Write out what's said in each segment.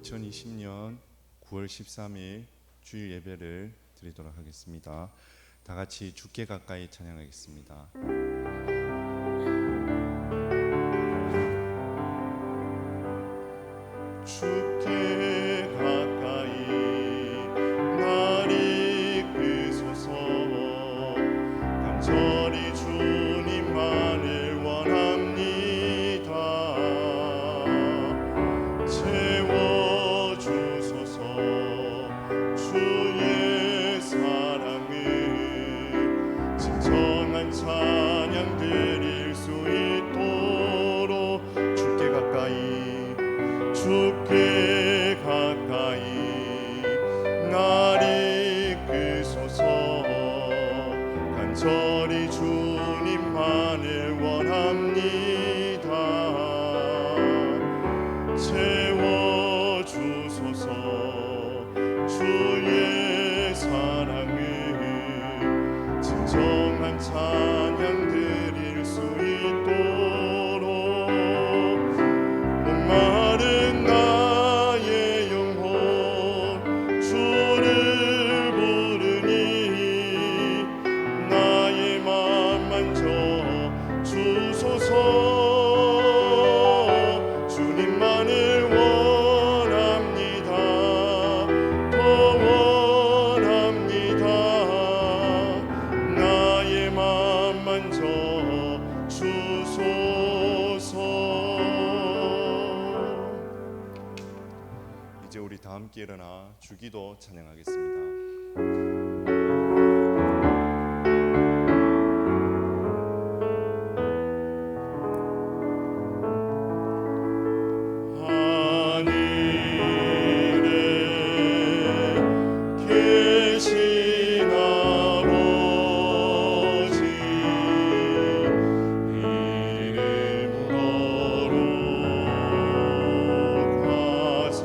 2020년 9월 13일 주일 예배를 드리도록 하겠습니다. 다 같이 주께 가까이 찬양하겠습니다. 주께 가까이 날 이끄소서. 간절히 주님만을 원합니다. 채워주소서. 주의 사랑을 진정한 찬양 드릴 수 있도록 주께 가까이 날 이끄소서. 간절히 주님만을 원합니다. 채워주소서. 주의 사랑을 진정한 찬양 드릴 수 있도록 목마른 나의 영혼 주를 부르니 나의 맘 만져 주소서. 주님만을 원합니다. 더 원합니다. 나의 맘 만져 주소서. 이제 우리 다 함께 일어나 주기도 찬양하겠습니다. 계신 아버지 이름 거룩하사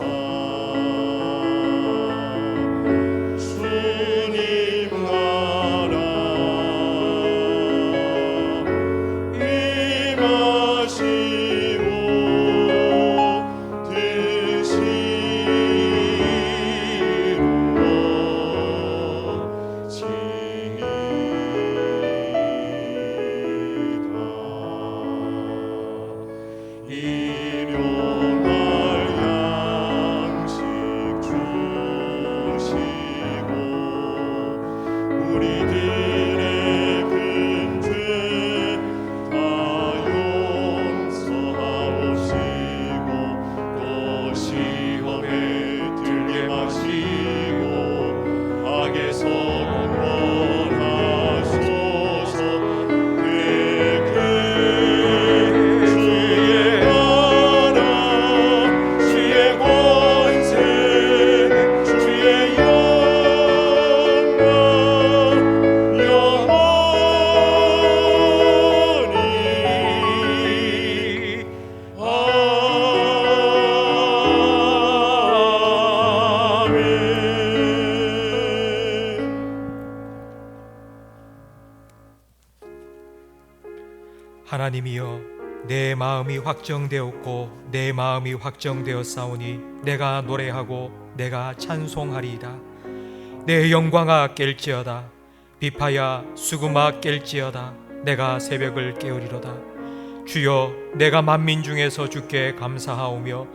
주님 나라 임하시고 우리들의 큰 죄 다 용서하옵시고 또 시험에 들게 마시고 악에서 구원하소서. 되게 주의 나라 주의 권세 주의 영광 영원히 아멘. 하나님이여, 내 마음이 확정되었고 내 마음이 확정되었사오니 내가 노래하고 내가 찬송하리이다. 내 영광아 깰지어다. 비파야 수금아 깰지어다. 내가 새벽을 깨우리로다. 주여, 내가 만민 중에서 주께 감사하오며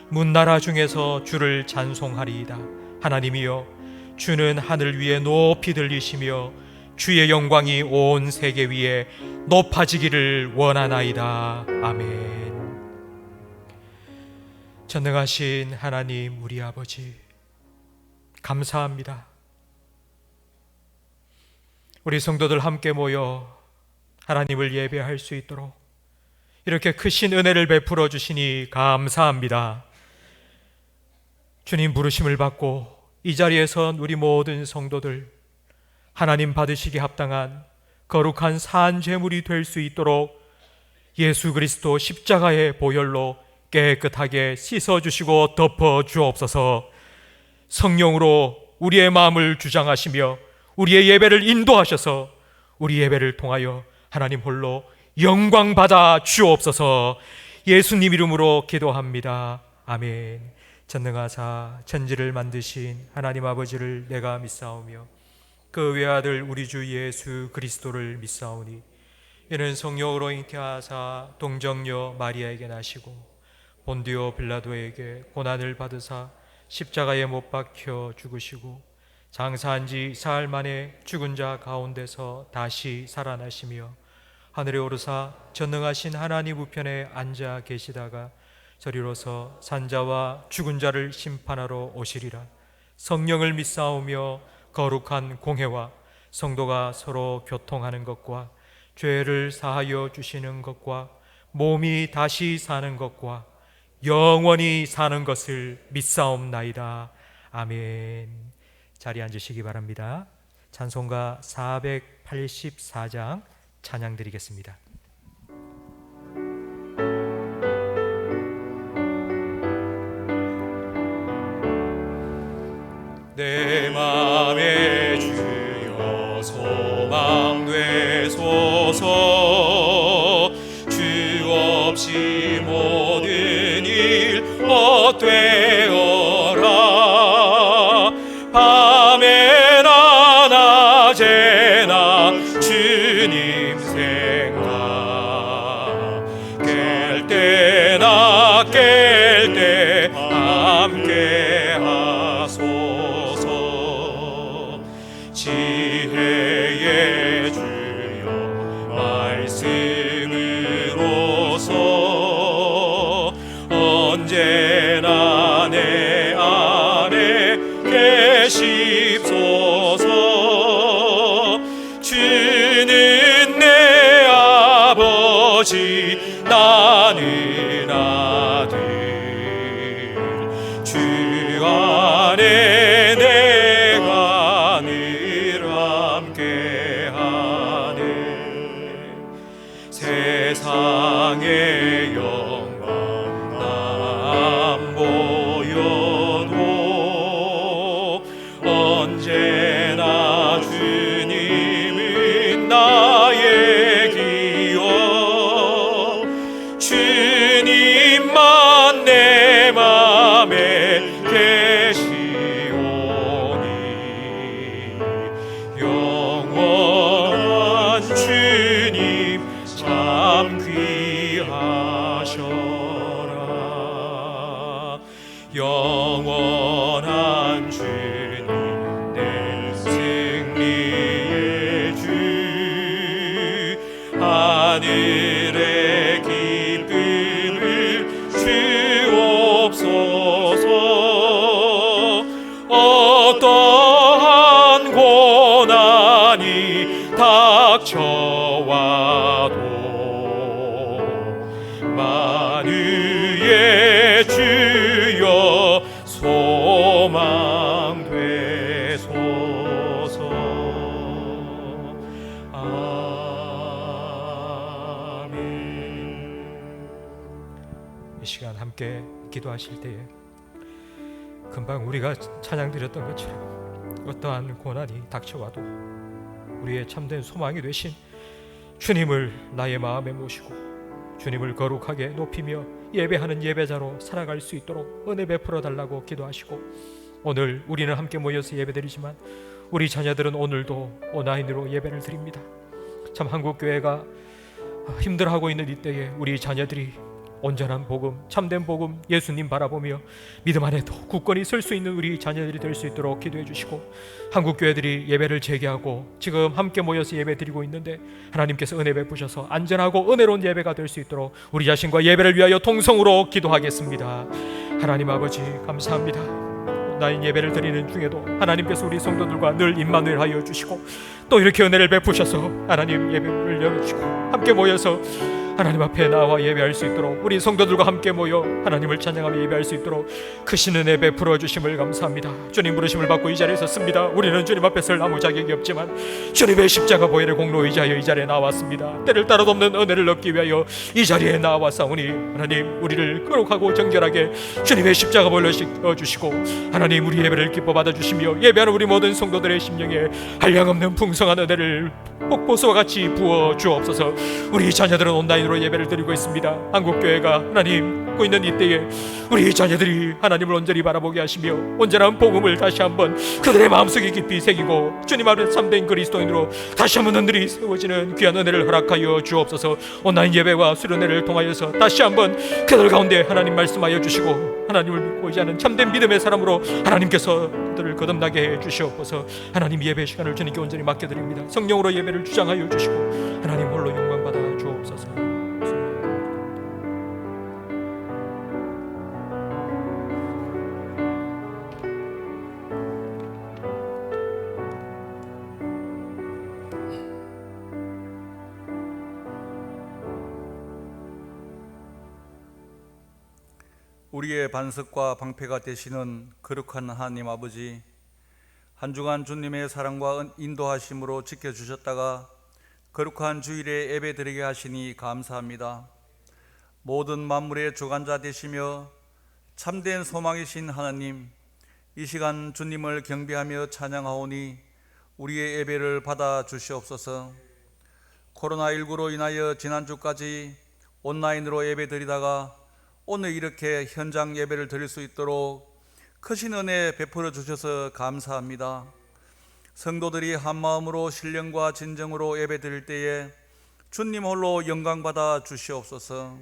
문나라 중에서 주를 찬송하리이다. 하나님이여, 주는 하늘 위에 높이 들리시며 주의 영광이 온 세계 위에 높아지기를 원하나이다. 아멘. 전능하신 하나님 우리 아버지, 감사합니다. 우리 성도들 함께 모여 하나님을 예배할 수 있도록 이렇게 크신 은혜를 베풀어 주시니 감사합니다. 주님 부르심을 받고 이 자리에 선 우리 모든 성도들, 하나님 받으시기 합당한 거룩한 산 제물이 될 수 있도록 예수 그리스도 십자가의 보혈로 깨끗하게 씻어주시고 덮어주옵소서. 성령으로 우리의 마음을 주장하시며 우리의 예배를 인도하셔서 우리 예배를 통하여 하나님 홀로 영광 받아 주옵소서. 예수님 이름으로 기도합니다. 아멘. 전능하사 천지를 만드신 하나님 아버지를 내가 믿사오며 그 외아들 우리 주 예수 그리스도를 믿사오니 이는 성령으로 잉태하사 동정녀 마리아에게 나시고 본디오 빌라도에게 고난을 받으사 십자가에 못 박혀 죽으시고 장사한 지 사흘 만에 죽은 자 가운데서 다시 살아나시며 하늘에 오르사 전능하신 하나님 우편에 앉아 계시다가 저리로서 산자와 죽은 자를 심판하러 오시리라. 성령을 믿사오며 거룩한 공회와 성도가 서로 교통하는 것과 죄를 사하여 주시는 것과 몸이 다시 사는 것과 영원히 사는 것을 믿사옵나이다. 아멘. 자리에 앉으시기 바랍니다. 찬송가 484장 찬양 드리겠습니다. 내 맘에 주여 소망 되소서. 주 없이 모든 일 헛되어라. 밤에나 낮에나 주님 생각 깰 때나 깰 때 함께 하소서. 지혜의 주여 말씀으로서 언제나 내 안에 계십소서. 주는 내 아버지 나는 아들. 주 안에 내가 늘 함께하네. 세상의 영광 안 보여도 언제나 주님은 나의 기억. 주님만 내 맘에 계시오니 영원한 주님 참 귀하셔라. 영원한 주님 내 승리의 주. 하늘의 기쁨을 주옵소서. 어떠한 고난이 닥쳐와도 만유의 주여 소망 되소서. 아멘. 이 시간 함께 기도하실 때에 금방 우리가 찬양드렸던 것처럼 어떠한 고난이 닥쳐와도 우리의 참된 소망이 되신 주님을 나의 마음에 모시고 주님을 거룩하게 높이며 예배하는 예배자로 살아갈 수 있도록 은혜 베풀어 달라고 기도하시고, 오늘 우리는 함께 모여서 예배드리지만 우리 자녀들은 오늘도 온라인으로 예배를 드립니다. 참 한국교회가 힘들어하고 있는 이때에 우리 자녀들이 온전한 복음, 참된 복음, 예수님 바라보며 믿음 안에 더 굳건히 설 수 있는 우리 자녀들이 될 수 있도록 기도해 주시고, 한국교회들이 예배를 재개하고 지금 함께 모여서 예배 드리고 있는데 하나님께서 은혜 베푸셔서 안전하고 은혜로운 예배가 될 수 있도록 우리 자신과 예배를 위하여 통성으로 기도하겠습니다. 하나님 아버지 감사합니다. 온라인 예배를 드리는 중에도 하나님께서 우리 성도들과 늘 임마누엘 하여 주시고 또 이렇게 은혜를 베푸셔서 하나님 예배를 열어주시고 함께 모여서 하나님 앞에 나와 예배할 수 있도록 우리 성도들과 함께 모여 하나님을 찬양하며 예배할 수 있도록 크신 은혜 베풀어 주심을 감사합니다. 주님 부르심을 받고 이 자리에 섰습니다. 우리는 주님 앞에 설 아무 자격이 없지만 주님의 십자가 보혈의 공로 의지하여 이 자리에 나왔습니다. 때를 따라 돕는 은혜를 얻기 위하여 이 자리에 나와사오니 하나님 우리를 거룩하고 정결하게 주님의 십자가 보혈로 씻어주시고 하나님 우리 예배를 기뻐 받아주시며 예배하는 우리 모든 성도들의 심령에 한량없는 풍성한 은혜를 폭포수와 같이 부어 주옵소서. 우리 자녀들은 온라인 온라인으로 예배를 드리고 있습니다. 한국교회가 하나님 고 있는 이때에 우리 자녀들이 하나님을 온전히 바라보게 하시며 온전한 복음을 다시 한번 그들의 마음속에 깊이 새기고 주님 앞에 참된 그리스도인으로 다시 한번 눈들이 세워지는 귀한 은혜를 허락하여 주옵소서. 온라인 예배와 수련회를 통하여서 다시 한번 그들 가운데 하나님 말씀하여 주시고 하나님을 믿고 의지하는 참된 믿음의 사람으로 하나님께서 그들을 거듭나게 해 주시옵소서. 하나님 예배 시간을 주님께 온전히 맡겨드립니다. 성령으로 예배를 주장하여 주시고 하나님 홀로 영광 받아 주옵소서. 우리의 반석과 방패가 되시는 거룩한 하나님 아버지, 한 주간 주님의 사랑과 인도하심으로 지켜주셨다가 거룩한 주일에 예배드리게 하시니 감사합니다. 모든 만물의 주관자 되시며 참된 소망이신 하나님, 이 시간 주님을 경배하며 찬양하오니 우리의 예배를 받아 주시옵소서. 코로나19로 인하여 지난주까지 온라인으로 예배드리다가 오늘 이렇게 현장 예배를 드릴 수 있도록 크신 은혜 베풀어 주셔서 감사합니다. 성도들이 한마음으로 신령과 진정으로 예배 드릴 때에 주님 홀로 영광 받아 주시옵소서.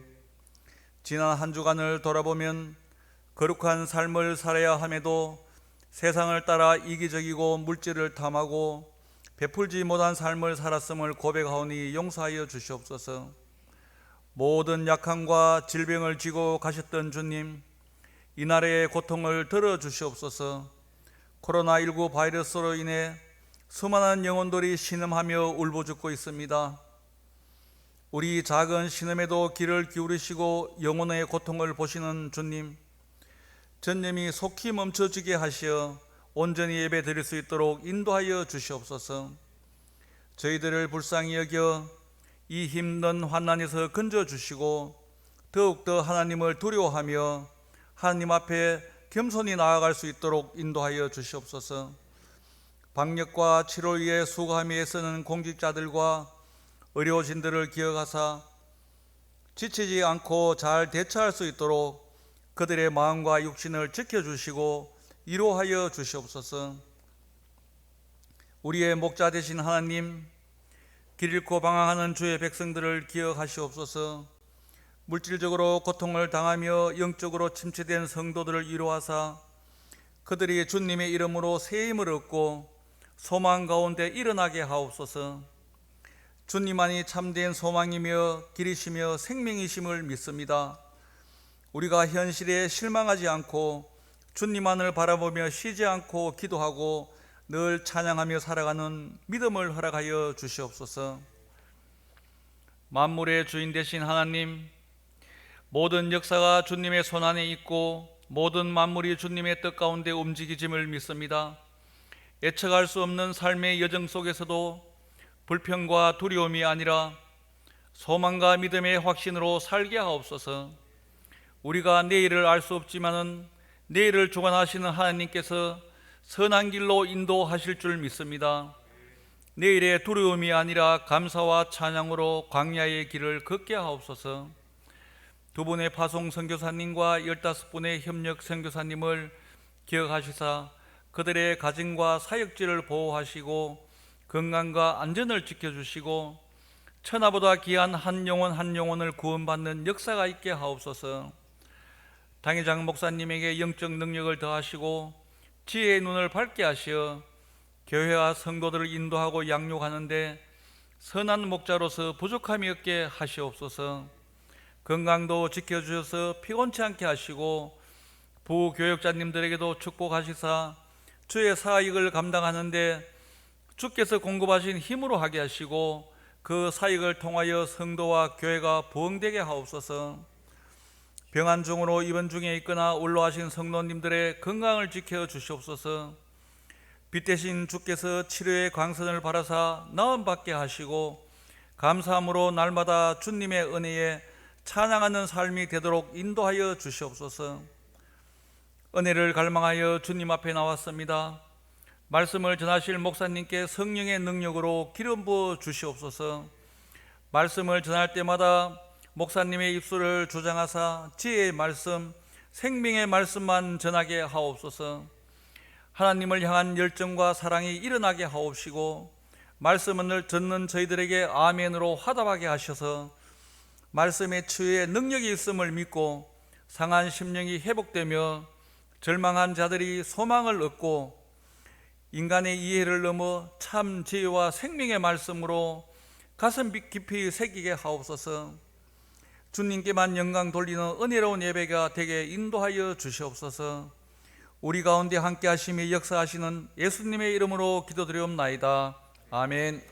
지난 한 주간을 돌아보면 거룩한 삶을 살아야 함에도 세상을 따라 이기적이고 물질을 탐하고 베풀지 못한 삶을 살았음을 고백하오니 용서하여 주시옵소서. 모든 약함과 질병을 지고 가셨던 주님, 이날의 고통을 들어주시옵소서. 코로나19 바이러스로 인해 수많은 영혼들이 신음하며 울부짖고 있습니다. 우리 작은 신음에도 귀를 기울이시고 영혼의 고통을 보시는 주님, 전염이 속히 멈춰지게 하시어 온전히 예배 드릴 수 있도록 인도하여 주시옵소서. 저희들을 불쌍히 여겨 이 힘든 환난에서 건져주시고 더욱더 하나님을 두려워하며 하나님 앞에 겸손히 나아갈 수 있도록 인도하여 주시옵소서. 방역과 치료를 위해 수고하며 애쓰는 공직자들과 의료진들을 기억하사 지치지 않고 잘 대처할 수 있도록 그들의 마음과 육신을 지켜주시고 위로하여 주시옵소서. 우리의 목자 되신 하나님, 길 잃고 방황하는 주의 백성들을 기억하시옵소서. 물질적으로 고통을 당하며 영적으로 침체된 성도들을 위로하사 그들이 주님의 이름으로 새 힘을 얻고 소망 가운데 일어나게 하옵소서. 주님만이 참된 소망이며 길이시며 생명이심을 믿습니다. 우리가 현실에 실망하지 않고 주님만을 바라보며 쉬지 않고 기도하고 늘 찬양하며 살아가는 믿음을 허락하여 주시옵소서. 만물의 주인 되신 하나님, 모든 역사가 주님의 손안에 있고 모든 만물이 주님의 뜻 가운데 움직이짐을 믿습니다. 예측할 수 없는 삶의 여정 속에서도 불평과 두려움이 아니라 소망과 믿음의 확신으로 살게 하옵소서. 우리가 내일을 알 수 없지만은 내일을 주관하시는 하나님께서 선한 길로 인도하실 줄 믿습니다. 내일의 두려움이 아니라 감사와 찬양으로 광야의 길을 걷게 하옵소서. 두 분의 파송 선교사님과 15분의 협력 선교사님을 기억하시사 그들의 가정과 사역지를 보호하시고 건강과 안전을 지켜주시고 천하보다 귀한 한 영혼 한 영혼을 구원받는 역사가 있게 하옵소서. 당회장 목사님에게 영적 능력을 더하시고 지혜의 눈을 밝게 하시어 교회와 성도들을 인도하고 양육하는데 선한 목자로서 부족함이 없게 하시옵소서. 건강도 지켜주셔서 피곤치 않게 하시고 부교역자님들에게도 축복하시사 주의 사역을 감당하는데 주께서 공급하신 힘으로 하게 하시고 그 사역을 통하여 성도와 교회가 부흥되게 하옵소서. 병환 중으로 입원 중에 있거나 올라가신 성도님들의 건강을 지켜 주시옵소서. 빛 대신 주께서 치료의 광선을 바라사 나음 받게 하시고 감사함으로 날마다 주님의 은혜에 찬양하는 삶이 되도록 인도하여 주시옵소서. 은혜를 갈망하여 주님 앞에 나왔습니다. 말씀을 전하실 목사님께 성령의 능력으로 기름 부어 주시옵소서. 말씀을 전할 때마다 목사님의 입술을 주장하사 지혜의 말씀, 생명의 말씀만 전하게 하옵소서. 하나님을 향한 열정과 사랑이 일어나게 하옵시고 말씀을 듣는 저희들에게 아멘으로 화답하게 하셔서 말씀의 치유의 능력이 있음을 믿고 상한 심령이 회복되며 절망한 자들이 소망을 얻고 인간의 이해를 넘어 참 지혜와 생명의 말씀으로 가슴 깊이 새기게 하옵소서. 주님께만 영광 돌리는 은혜로운 예배가 되게 인도하여 주시옵소서. 우리 가운데 함께 하시며 역사하시는 예수님의 이름으로 기도드리옵나이다. 아멘.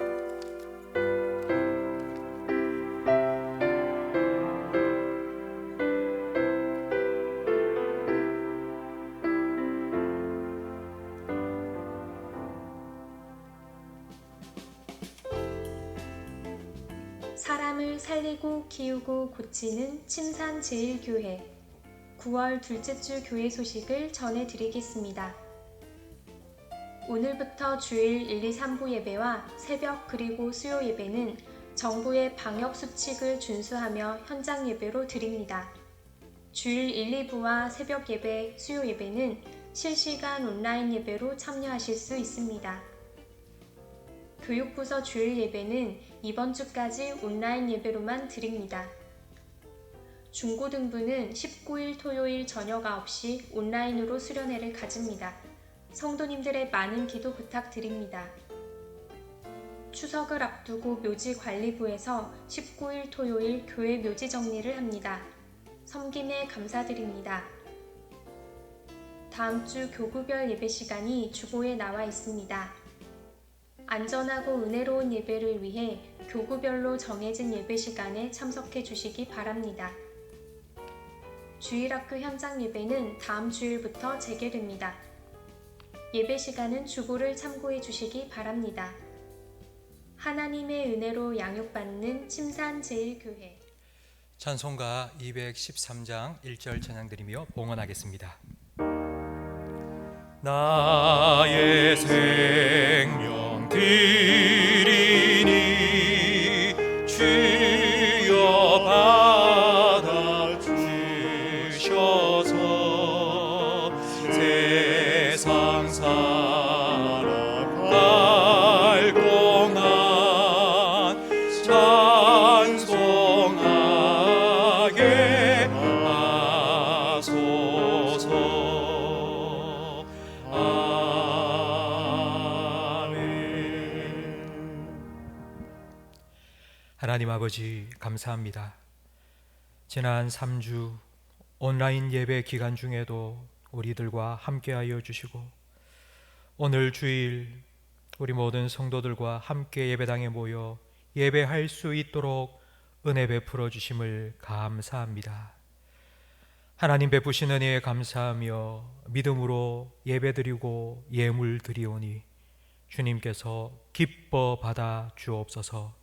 사람을 살리고 키우고 고치는 침산제일교회 9월 둘째 주 교회 소식을 전해드리겠습니다. 오늘부터 주일 1, 2, 3부 예배와 새벽 그리고 수요 예배는 정부의 방역 수칙을 준수하며 현장 예배로 드립니다. 주일 1, 2부와 새벽 예배, 수요 예배는 실시간 온라인 예배로 참여하실 수 있습니다. 교육부서 주일 예배는 이번 주까지 온라인 예배로만 드립니다. 중고등부는 19일 토요일 저녁 9시 온라인으로 수련회를 가집니다. 성도님들의 많은 기도 부탁드립니다. 추석을 앞두고 묘지관리부에서 19일 토요일 교회 묘지 정리를 합니다. 섬김에 감사드립니다. 다음 주 교구별 예배 시간이 주보에 나와 있습니다. 안전하고 은혜로운 예배를 위해 교구별로 정해진 예배 시간에 참석해 주시기 바랍니다. 주일학교 현장 예배는 다음 주일부터 재개됩니다. 예배 시간은 주보를 참고해 주시기 바랍니다. 하나님의 은혜로 양육받는 침산제일교회 찬송가 213장 1절 찬양드리며 봉헌하겠습니다. 나의 생명 드리니 주여 받아 주셔서 세상 살아갈 동안 찬송하게 하소서. 하나님 아버지 감사합니다. 지난 3주 온라인 예배 기간 중에도 우리들과 함께하여 주시고 오늘 주일 우리 모든 성도들과 함께 예배당에 모여 예배할 수 있도록 은혜 베풀어 주심을 감사합니다. 하나님 베푸신 은혜에 감사하며 믿음으로 예배드리고 예물 드리오니 주님께서 기뻐 받아 주옵소서.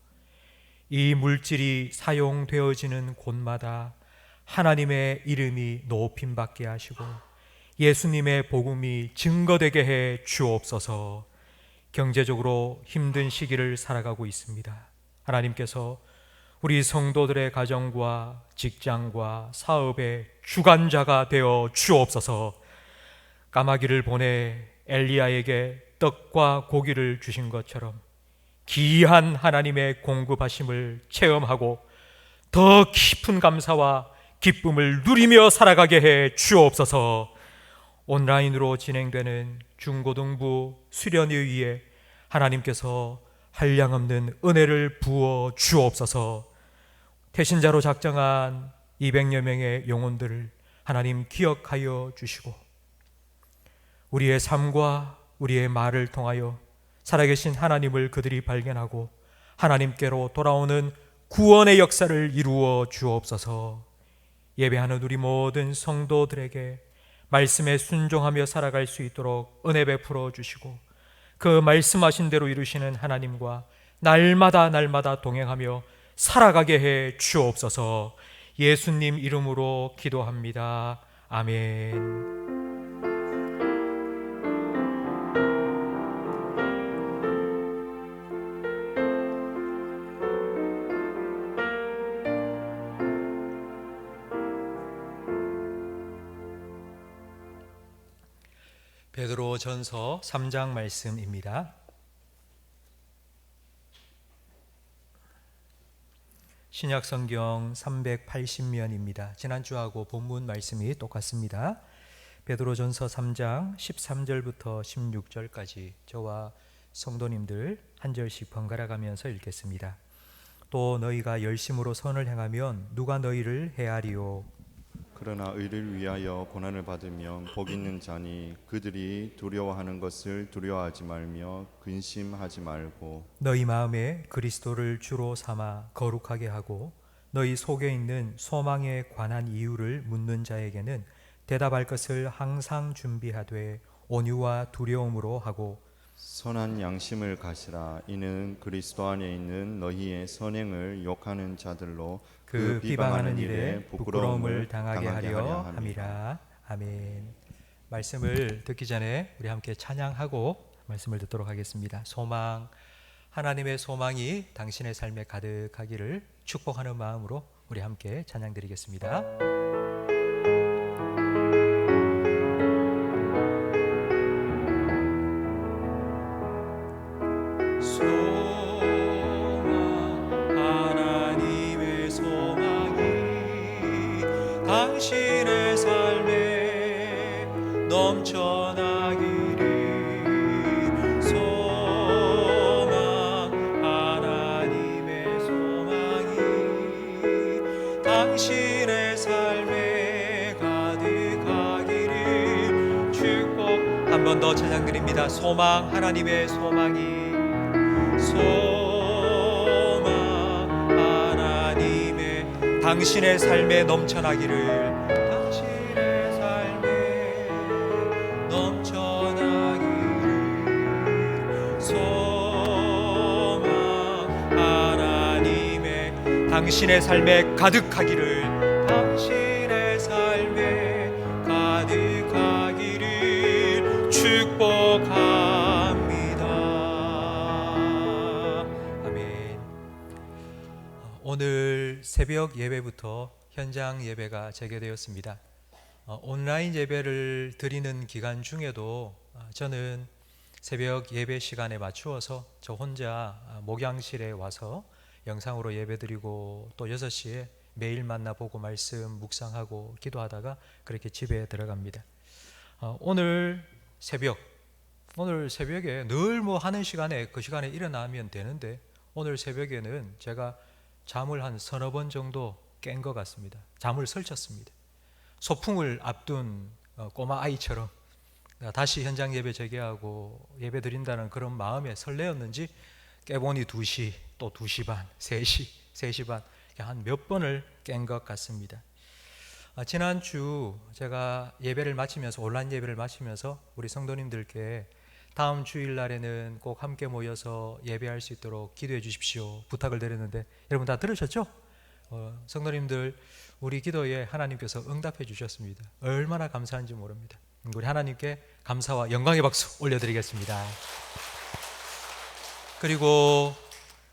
이 물질이 사용되어지는 곳마다 하나님의 이름이 높임받게 하시고 예수님의 복음이 증거되게 해 주옵소서. 경제적으로 힘든 시기를 살아가고 있습니다. 하나님께서 우리 성도들의 가정과 직장과 사업의 주관자가 되어 주옵소서. 까마귀를 보내 엘리야에게 떡과 고기를 주신 것처럼 기이한 하나님의 공급하심을 체험하고 더 깊은 감사와 기쁨을 누리며 살아가게 해 주옵소서. 온라인으로 진행되는 중고등부 수련회 위에 하나님께서 한량없는 은혜를 부어 주옵소서. 태신자로 작정한 200여 명의 영혼들을 하나님 기억하여 주시고 우리의 삶과 우리의 말을 통하여 살아계신 하나님을 그들이 발견하고 하나님께로 돌아오는 구원의 역사를 이루어 주옵소서. 예배하는 우리 모든 성도들에게 말씀에 순종하며 살아갈 수 있도록 은혜 베풀어 주시고 그 말씀하신 대로 이루시는 하나님과 날마다 동행하며 살아가게 해 주옵소서. 예수님 이름으로 기도합니다. 아멘. 베드로전서 3장 말씀입니다. 신약성경 380면입니다. 지난주하고 본문 말씀이 똑같습니다. 베드로전서 3장 13절부터 16절까지 저와 성도님들 한 절씩 번갈아 가면서 읽겠습니다. 또 너희가 열심으로 선을 행하면 누가 너희를 해하리요? 그러나 의를 위하여 고난을 받으면 복 있는 자니 그들이 두려워하는 것을 두려워하지 말며 근심하지 말고 너희 마음에 그리스도를 주로 삼아 거룩하게 하고 너희 속에 있는 소망에 관한 이유를 묻는 자에게는 대답할 것을 항상 준비하되 온유와 두려움으로 하고 선한 양심을 가지라. 이는 그리스도 안에 있는 너희의 선행을 욕하는 자들로 그 비방하는 일에 부끄러움을 당하게 하려 함이라. 아멘. 말씀을 듣기 전에 우리 함께 찬양하고 말씀을 듣도록 하겠습니다. 소망, 하나님의 소망이 당신의 삶에 가득하기를 축복하는 마음으로 우리 함께 찬양 드리겠습니다. 당신의 삶에 넘쳐나기를 소망 하나님의 소망이 당신의 삶에 가득하기를 축복 한 번 더 찬양드립니다. 소망 하나님의 소망이 소망 하나님의 당신의 삶에 넘쳐나기를 당신의 삶에 넘쳐나기를 소망 하나님의 당신의 삶에 가득하기를 당신의 삶에 가득하기를 축복합니다. 아멘. 오늘 새벽 예배부터 현장 예배가 재개되었습니다. 온라인 예배를 드리는 기간 중에도 저는 새벽 예배 시간에 맞추어서 저 혼자 목양실에 와서 영상으로 예배드리고 또 6시에 매일 만나보고 말씀 묵상하고 기도하다가 그렇게 집에 들어갑니다. 오늘 새벽에 늘 뭐 하는 시간에 그 시간에 일어나면 되는데 오늘 새벽에는 제가 잠을 한 서너 번 정도 깬 것 같습니다. 잠을 설쳤습니다. 소풍을 앞둔 꼬마 아이처럼 다시 현장 예배 재개하고 예배 드린다는 그런 마음에 설레었는지 깨보니 2시, 또 2시 반, 3시, 3시 반 한 몇 번을 깬 것 같습니다. 지난주 제가 예배를 마치면서 온라인 예배를 마치면서 우리 성도님들께 다음 주일날에는 꼭 함께 모여서 예배할 수 있도록 기도해 주십시오 부탁을 드렸는데 여러분 다 들으셨죠? 성도님들 우리 기도에 하나님께서 응답해 주셨습니다. 얼마나 감사한지 모릅니다. 우리 하나님께 감사와 영광의 박수 올려드리겠습니다. 그리고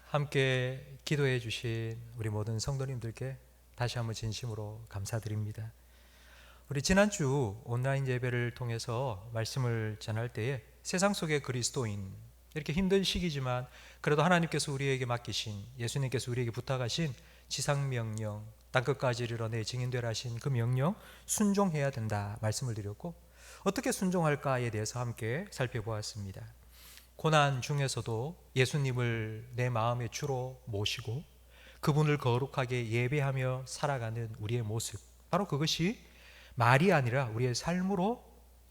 함께 기도해 주신 우리 모든 성도님들께 다시 한번 진심으로 감사드립니다. 우리 지난주 온라인 예배를 통해서 말씀을 전할 때에 세상 속의 그리스도인, 이렇게 힘든 시기지만 그래도 하나님께서 우리에게 맡기신, 예수님께서 우리에게 부탁하신 지상명령, 땅끝까지 이르러 내 증인되라 하신 그 명령 순종해야 된다 말씀을 드렸고, 어떻게 순종할까에 대해서 함께 살펴보았습니다. 고난 중에서도 예수님을 내 마음의 주로 모시고 그분을 거룩하게 예배하며 살아가는 우리의 모습, 바로 그것이 말이 아니라 우리의 삶으로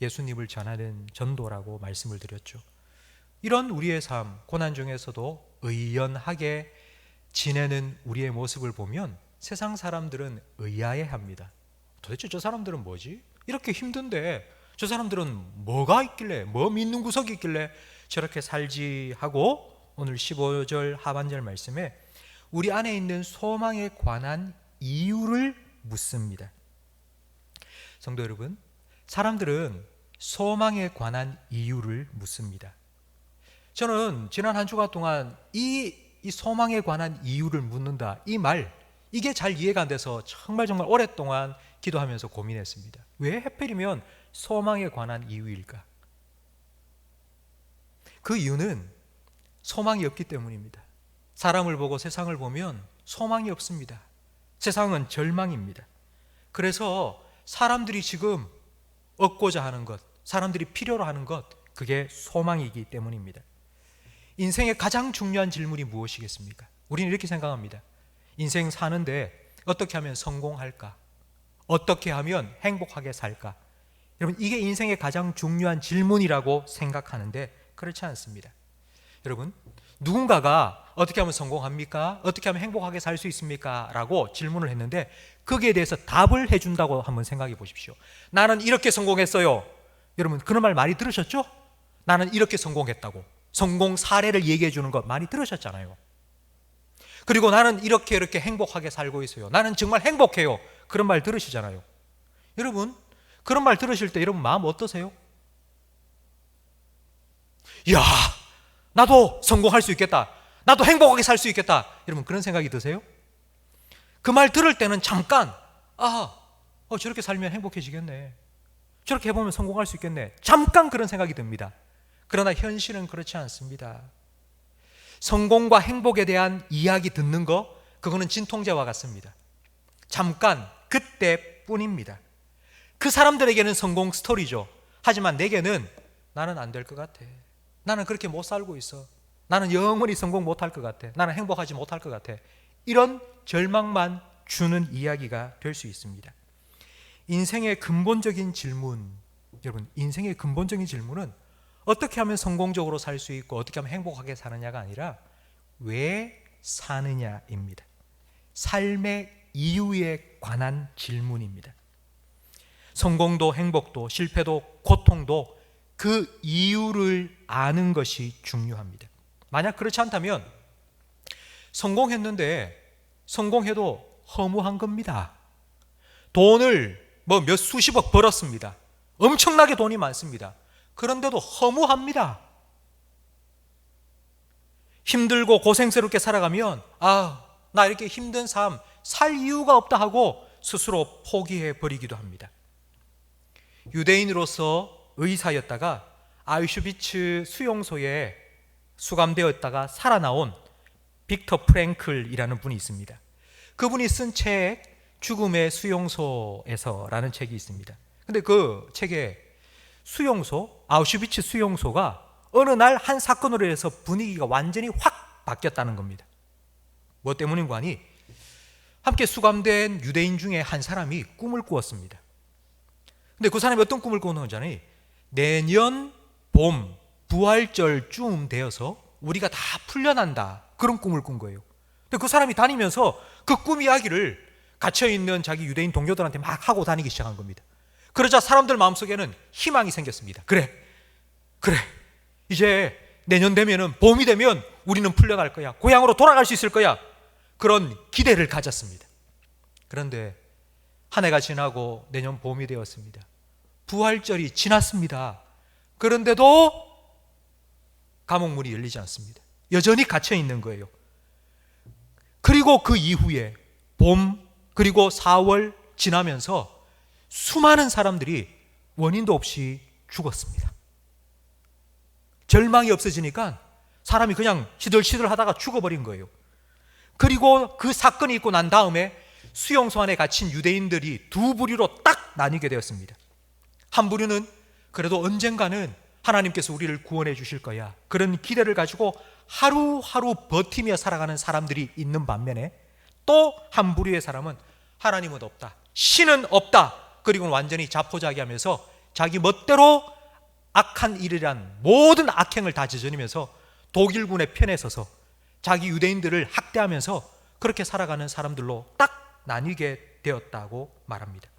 예수님을 전하는 전도라고 말씀을 드렸죠. 이런 우리의 삶, 고난 중에서도 의연하게 지내는 우리의 모습을 보면 세상 사람들은 의아해합니다. 도대체 저 사람들은 뭐지? 이렇게 힘든데 저 사람들은 뭐가 있길래, 뭐 믿는 구석이 있길래 저렇게 살지 하고, 오늘 15절 하반절 말씀에 우리 안에 있는 소망에 관한 이유를 묻습니다. 성도 여러분, 사람들은 소망에 관한 이유를 묻습니다. 저는 지난 한 주간 동안 이 소망에 관한 이유를 묻는다, 이 말, 이게 잘 이해가 안 돼서 정말 오랫동안 기도하면서 고민했습니다. 왜 하필이면 소망에 관한 이유일까? 그 이유는 소망이 없기 때문입니다. 사람을 보고 세상을 보면 소망이 없습니다. 세상은 절망입니다. 그래서 사람들이 지금 얻고자 하는 것, 사람들이 필요로 하는 것, 그게 소망이기 때문입니다. 인생의 가장 중요한 질문이 무엇이겠습니까? 우리는 이렇게 생각합니다. 인생 사는데 어떻게 하면 성공할까? 어떻게 하면 행복하게 살까? 여러분, 이게 인생의 가장 중요한 질문이라고 생각하는데 그렇지 않습니다. 여러분, 누군가가 어떻게 하면 성공합니까? 어떻게 하면 행복하게 살 수 있습니까? 라고 질문을 했는데 거기에 대해서 답을 해준다고 한번 생각해 보십시오. 나는 이렇게 성공했어요. 여러분, 그런 말 많이 들으셨죠? 나는 이렇게 성공했다고. 성공 사례를 얘기해 주는 거 많이 들으셨잖아요. 그리고 나는 이렇게 행복하게 살고 있어요. 나는 정말 행복해요. 그런 말 들으시잖아요. 여러분, 그런 말 들으실 때 여러분 마음 어떠세요? 이야, 나도 성공할 수 있겠다. 나도 행복하게 살 수 있겠다. 여러분, 그런 생각이 드세요? 그 말 들을 때는 잠깐 저렇게 살면 행복해지겠네. 저렇게 해보면 성공할 수 있겠네. 잠깐 그런 생각이 듭니다. 그러나 현실은 그렇지 않습니다. 성공과 행복에 대한 이야기 듣는 거, 그거는 진통제와 같습니다. 잠깐 그때뿐입니다. 그 사람들에게는 성공 스토리죠. 하지만 내게는 나는 안 될 것 같아. 나는 그렇게 못 살고 있어. 나는 영원히 성공 못할 것 같아. 나는 행복하지 못할 것 같아. 이런 절망만 주는 이야기가 될 수 있습니다. 인생의 근본적인 질문, 여러분, 인생의 근본적인 질문은 어떻게 하면 성공적으로 살 수 있고 어떻게 하면 행복하게 사느냐가 아니라 왜 사느냐입니다. 삶의 이유에 관한 질문입니다. 성공도 행복도 실패도 고통도 그 이유를 아는 것이 중요합니다. 만약 그렇지 않다면 성공했는데 성공해도 허무한 겁니다. 돈을 몇 수십억 벌었습니다. 엄청나게 돈이 많습니다. 그런데도 허무합니다. 힘들고 고생스럽게 살아가면 나 이렇게 힘든 삶 살 이유가 없다 하고 스스로 포기해 버리기도 합니다. 유대인으로서 의사였다가 아우슈비츠 수용소에 수감되었다가 살아나온 빅터 프랭클이라는 분이 있습니다. 그분이 쓴 책 죽음의 수용소에서라는 책이 있습니다. 근데 그 책에 아우슈비츠 수용소가 어느 날 한 사건으로 해서 분위기가 완전히 확 바뀌었다는 겁니다. 뭐 때문인가 하니 함께 수감된 유대인 중에 한 사람이 꿈을 꾸었습니다. 근데 그 사람이 어떤 꿈을 꾸었는지 내년 봄 부활절쯤 되어서 우리가 다 풀려난다, 그런 꿈을 꾼 거예요. 근데 그 사람이 다니면서 그 꿈 이야기를 갇혀있는 자기 유대인 동료들한테 막 하고 다니기 시작한 겁니다. 그러자 사람들 마음속에는 희망이 생겼습니다. 그래 이제 내년 되면은 봄이 되면 우리는 풀려날 거야. 고향으로 돌아갈 수 있을 거야. 그런 기대를 가졌습니다. 그런데 한 해가 지나고 내년 봄이 되었습니다. 부활절이 지났습니다. 그런데도 감옥문이 열리지 않습니다. 여전히 갇혀 있는 거예요. 그리고 그 이후에 봄 그리고 4월 지나면서 수많은 사람들이 원인도 없이 죽었습니다. 절망이 없어지니까 사람이 그냥 시들시들 하다가 죽어버린 거예요. 그리고 그 사건이 있고 난 다음에 수용소 안에 갇힌 유대인들이 두 부류로 딱 나뉘게 되었습니다. 한 부류는 그래도 언젠가는 하나님께서 우리를 구원해 주실 거야, 그런 기대를 가지고 하루하루 버티며 살아가는 사람들이 있는 반면에 또 한 부류의 사람은 하나님은 없다, 신은 없다, 그리고 완전히 자포자기하면서 자기 멋대로 악한 일이란 모든 악행을 다 저지르면서 독일군의 편에 서서 자기 유대인들을 학대하면서 그렇게 살아가는 사람들로 딱 나뉘게 되었다고 말합니다.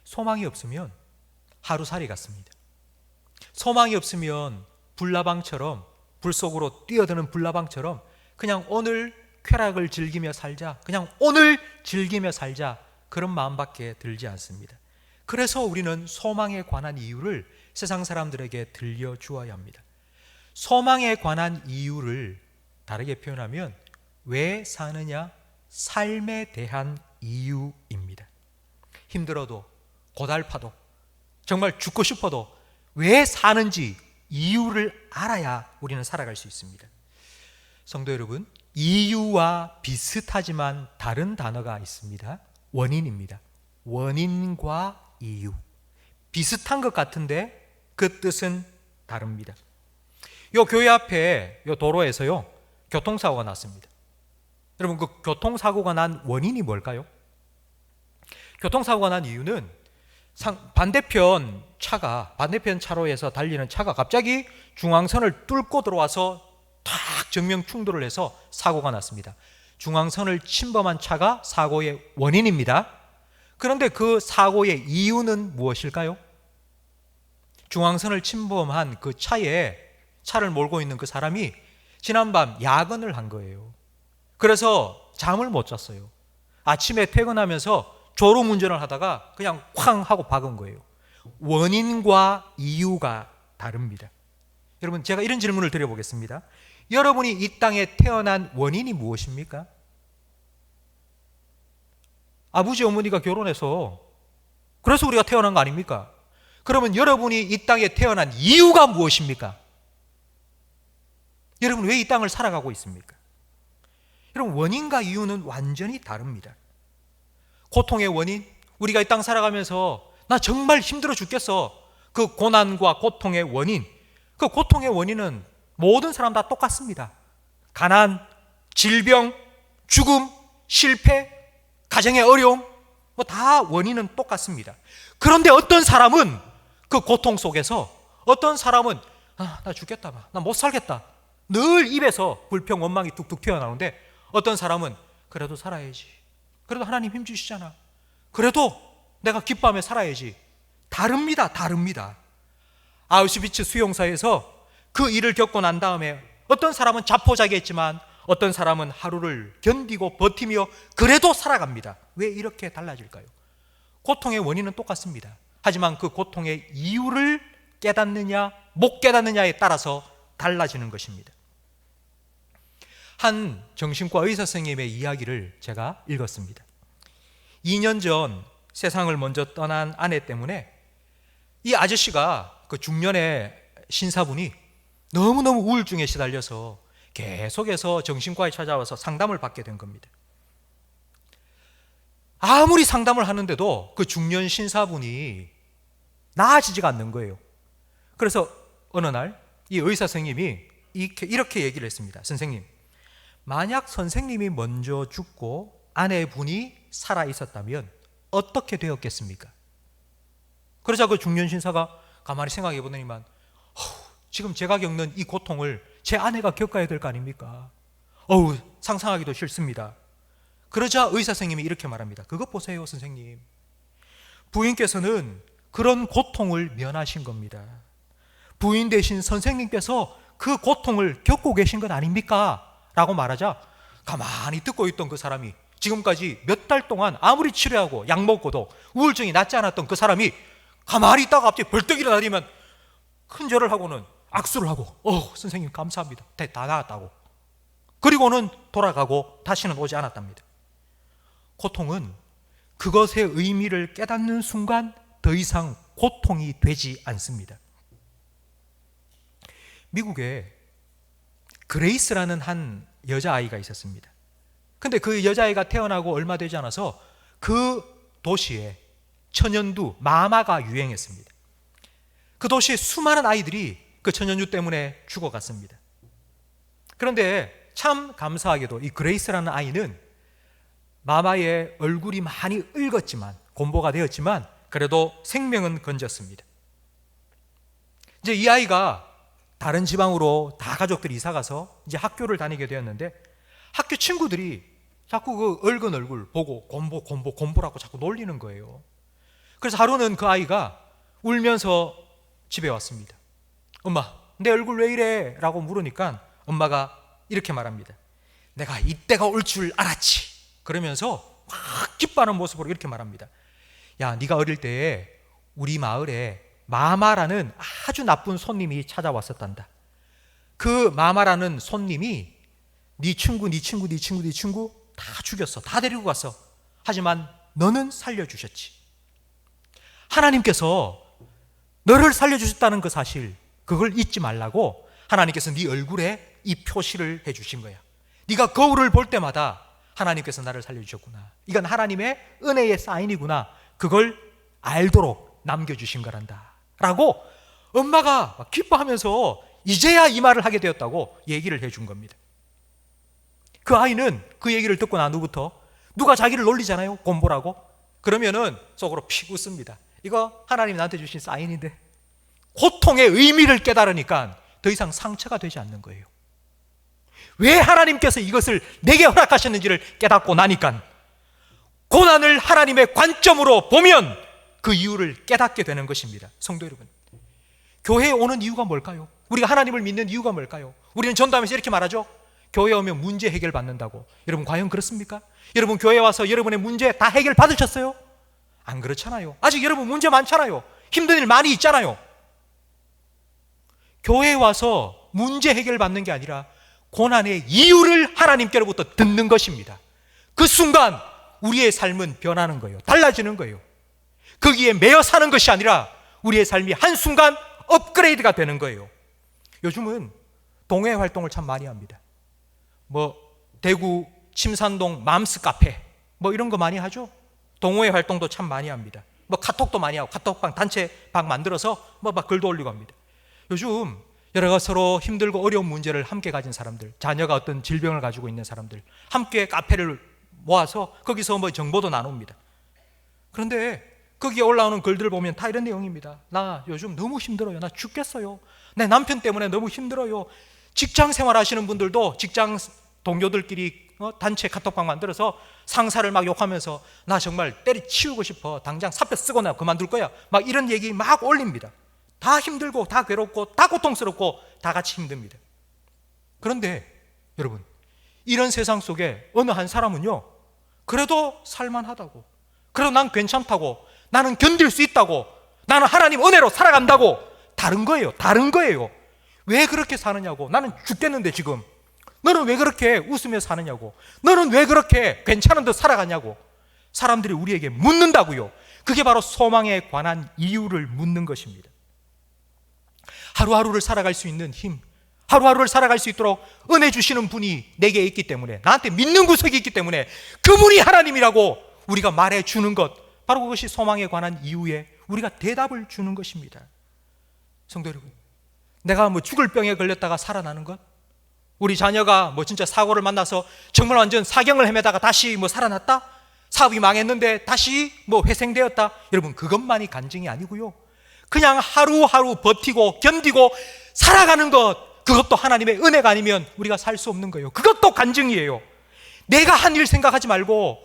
소망이 없으면 하루살이 같습니다. 소망이 없으면 불나방처럼, 불 속으로 뛰어드는 불나방처럼 그냥 오늘 쾌락을 즐기며 살자, 그냥 오늘 즐기며 살자, 그런 마음밖에 들지 않습니다. 그래서 우리는 소망에 관한 이유를 세상 사람들에게 들려주어야 합니다. 소망에 관한 이유를 다르게 표현하면 왜 사느냐, 삶에 대한 이유입니다. 힘들어도 고달파도 정말 죽고 싶어도 왜 사는지 이유를 알아야 우리는 살아갈 수 있습니다. 성도 여러분, 이유와 비슷하지만 다른 단어가 있습니다. 원인입니다. 원인과 이유. 비슷한 것 같은데 그 뜻은 다릅니다. 요 교회 앞에 요 도로에서요 교통사고가 났습니다. 여러분, 그 교통사고가 난 원인이 뭘까요? 교통사고가 난 이유는 반대편 차로에서 달리는 차가 갑자기 중앙선을 뚫고 들어와서 탁 정면 충돌을 해서 사고가 났습니다. 중앙선을 침범한 차가 사고의 원인입니다. 그런데 그 사고의 이유는 무엇일까요? 중앙선을 침범한 그 차를 몰고 있는 그 사람이 지난밤 야근을 한 거예요. 그래서 잠을 못 잤어요. 아침에 퇴근하면서 졸음운전을 하다가 그냥 쾅 하고 박은 거예요. 원인과 이유가 다릅니다. 여러분, 제가 이런 질문을 드려보겠습니다. 여러분이 이 땅에 태어난 원인이 무엇입니까? 아버지 어머니가 결혼해서 그래서 우리가 태어난 거 아닙니까? 그러면 여러분이 이 땅에 태어난 이유가 무엇입니까? 여러분 왜 이 땅을 살아가고 있습니까? 여러분, 원인과 이유는 완전히 다릅니다. 고통의 원인, 우리가 이 땅 살아가면서 나 정말 힘들어 죽겠어. 그 고난과 고통의 원인, 그 고통의 원인은 모든 사람 다 똑같습니다. 가난, 질병, 죽음, 실패, 가정의 어려움, 다 원인은 똑같습니다. 그런데 어떤 사람은 그 고통 속에서 어떤 사람은 나 죽겠다, 나 못 살겠다, 늘 입에서 불평, 원망이 뚝뚝 튀어나오는데 어떤 사람은 그래도 살아야지, 그래도 하나님 힘 주시잖아, 그래도 내가 기뻐하며 살아야지. 다릅니다. 아우슈비츠 수용소에서 그 일을 겪고 난 다음에 어떤 사람은 자포자기했지만 어떤 사람은 하루를 견디고 버티며 그래도 살아갑니다. 왜 이렇게 달라질까요? 고통의 원인은 똑같습니다. 하지만 그 고통의 이유를 깨닫느냐 못 깨닫느냐에 따라서 달라지는 것입니다. 한 정신과 의사 선생님의 이야기를 제가 읽었습니다. 2년 전 세상을 먼저 떠난 아내 때문에 이 아저씨가 그 중년의 신사분이 너무너무 우울증에 시달려서 계속해서 정신과에 찾아와서 상담을 받게 된 겁니다. 아무리 상담을 하는데도 그 중년 신사분이 나아지지가 않는 거예요. 그래서 어느 날 이 의사 선생님이 이렇게 얘기를 했습니다. 선생님, 만약 선생님이 먼저 죽고 아내분이 살아 있었다면 어떻게 되었겠습니까? 그러자 그 중년 신사가 가만히 생각해 보더니만 지금 제가 겪는 이 고통을 제 아내가 겪어야 될 거 아닙니까? 상상하기도 싫습니다. 그러자 의사 선생님이 이렇게 말합니다. 그것 보세요, 선생님. 부인께서는 그런 고통을 면하신 겁니다. 부인 대신 선생님께서 그 고통을 겪고 계신 것 아닙니까? 라고 말하자 가만히 듣고 있던 그 사람이, 지금까지 몇 달 동안 아무리 치료하고 약 먹고도 우울증이 낫지 않았던 그 사람이 가만히 있다가 갑자기 벌떡 일어나면 큰 절을 하고는 악수를 하고 선생님 감사합니다, 다 나았다고. 그리고는 돌아가고 다시는 오지 않았답니다. 고통은 그것의 의미를 깨닫는 순간 더 이상 고통이 되지 않습니다. 미국에 그레이스라는 한 여자아이가 있었습니다. 근데 그 여자아이가 태어나고 얼마 되지 않아서 그 도시에 천연두 마마가 유행했습니다. 그 도시에 수많은 아이들이 그 천연두 때문에 죽어갔습니다. 그런데 참 감사하게도 이 그레이스라는 아이는 마마의 얼굴이 많이 늙었지만, 곰보가 되었지만 그래도 생명은 건졌습니다. 이제 이 아이가 다른 지방으로 다 가족들이 이사가서 이제 학교를 다니게 되었는데 학교 친구들이 자꾸 그 얽은 얼굴 보고 곰보라고 자꾸 놀리는 거예요. 그래서 하루는 그 아이가 울면서 집에 왔습니다. 엄마, 내 얼굴 왜 이래? 라고 물으니까 엄마가 이렇게 말합니다. 내가 이때가 올 줄 알았지. 그러면서 막 기뻐하는 모습으로 이렇게 말합니다. 야, 네가 어릴 때에 우리 마을에 마마라는 아주 나쁜 손님이 찾아왔었단다. 그 마마라는 손님이 네 친구 다 죽였어. 다 데리고 갔어. 하지만 너는 살려주셨지. 하나님께서 너를 살려주셨다는 그 사실, 그걸 잊지 말라고 하나님께서 네 얼굴에 이 표시를 해주신 거야. 네가 거울을 볼 때마다 하나님께서 나를 살려주셨구나, 이건 하나님의 은혜의 사인이구나, 그걸 알도록 남겨주신 거란다 라고 엄마가 막 기뻐하면서 이제야 이 말을 하게 되었다고 얘기를 해준 겁니다. 그 아이는 그 얘기를 듣고 난 후부터 누가 자기를 놀리잖아요, 공부라고. 그러면은 속으로 픽 웃습니다. 이거 하나님 나한테 주신 사인인데. 고통의 의미를 깨달으니까 더 이상 상처가 되지 않는 거예요. 왜 하나님께서 이것을 내게 허락하셨는지를 깨닫고 나니까 고난을 하나님의 관점으로 보면 그 이유를 깨닫게 되는 것입니다. 성도 여러분, 교회에 오는 이유가 뭘까요? 우리가 하나님을 믿는 이유가 뭘까요? 우리는 전도하면서 이렇게 말하죠. 교회에 오면 문제 해결 받는다고. 여러분 과연 그렇습니까? 여러분 교회에 와서 여러분의 문제 다 해결 받으셨어요? 안 그렇잖아요. 아직 여러분 문제 많잖아요. 힘든 일 많이 있잖아요. 교회에 와서 문제 해결 받는 게 아니라 고난의 이유를 하나님께로부터 듣는 것입니다. 그 순간 우리의 삶은 변하는 거예요. 달라지는 거예요. 거기에 매여 사는 것이 아니라 우리의 삶이 한순간 업그레이드가 되는 거예요. 요즘은 동호회 활동을 참 많이 합니다. 대구 침산동 맘스 카페 이런 거 많이 하죠. 동호회 활동도 참 많이 합니다. 카톡도 많이 하고, 카톡방 단체방 만들어서 막 글도 올리고 합니다. 요즘 여러 가지 서로 힘들고 어려운 문제를 함께 가진 사람들, 자녀가 어떤 질병을 가지고 있는 사람들, 함께 카페를 모아서 거기서 정보도 나눕니다. 그런데 거기에 올라오는 글들을 보면 다 이런 내용입니다. 나 요즘 너무 힘들어요. 나 죽겠어요. 내 남편 때문에 너무 힘들어요. 직장 생활 하시는 분들도 직장 동료들끼리 단체 카톡방 만들어서 상사를 막 욕하면서 나 정말 때려치우고 싶어. 당장 사표 쓰고 나 그만둘 거야. 막 이런 얘기 막 올립니다. 다 힘들고 다 괴롭고 다 고통스럽고 다 같이 힘듭니다. 그런데 여러분, 이런 세상 속에 어느 한 사람은요, 그래도 살만하다고, 그래도 난 괜찮다고, 나는 견딜 수 있다고, 나는 하나님 은혜로 살아간다고, 다른 거예요. 왜 그렇게 사느냐고. 나는 죽겠는데 지금. 너는 왜 그렇게 웃으며 사느냐고. 너는 왜 그렇게 괜찮은 듯 살아가냐고. 사람들이 우리에게 묻는다고요. 그게 바로 소망에 관한 이유를 묻는 것입니다. 하루하루를 살아갈 수 있는 힘, 하루하루를 살아갈 수 있도록 은혜 주시는 분이 내게 있기 때문에, 나한테 믿는 구석이 있기 때문에 그분이 하나님이라고 우리가 말해주는 것, 바로 그것이 소망에 관한 이유에 우리가 대답을 주는 것입니다. 성도 여러분, 내가 죽을 병에 걸렸다가 살아나는 것, 우리 자녀가 진짜 사고를 만나서 정말 완전 사경을 헤매다가 다시 살아났다, 사업이 망했는데 다시 회생되었다, 여러분 그것만이 간증이 아니고요, 그냥 하루하루 버티고 견디고 살아가는 것, 그것도 하나님의 은혜가 아니면 우리가 살 수 없는 거예요. 그것도 간증이에요. 내가 한 일 생각하지 말고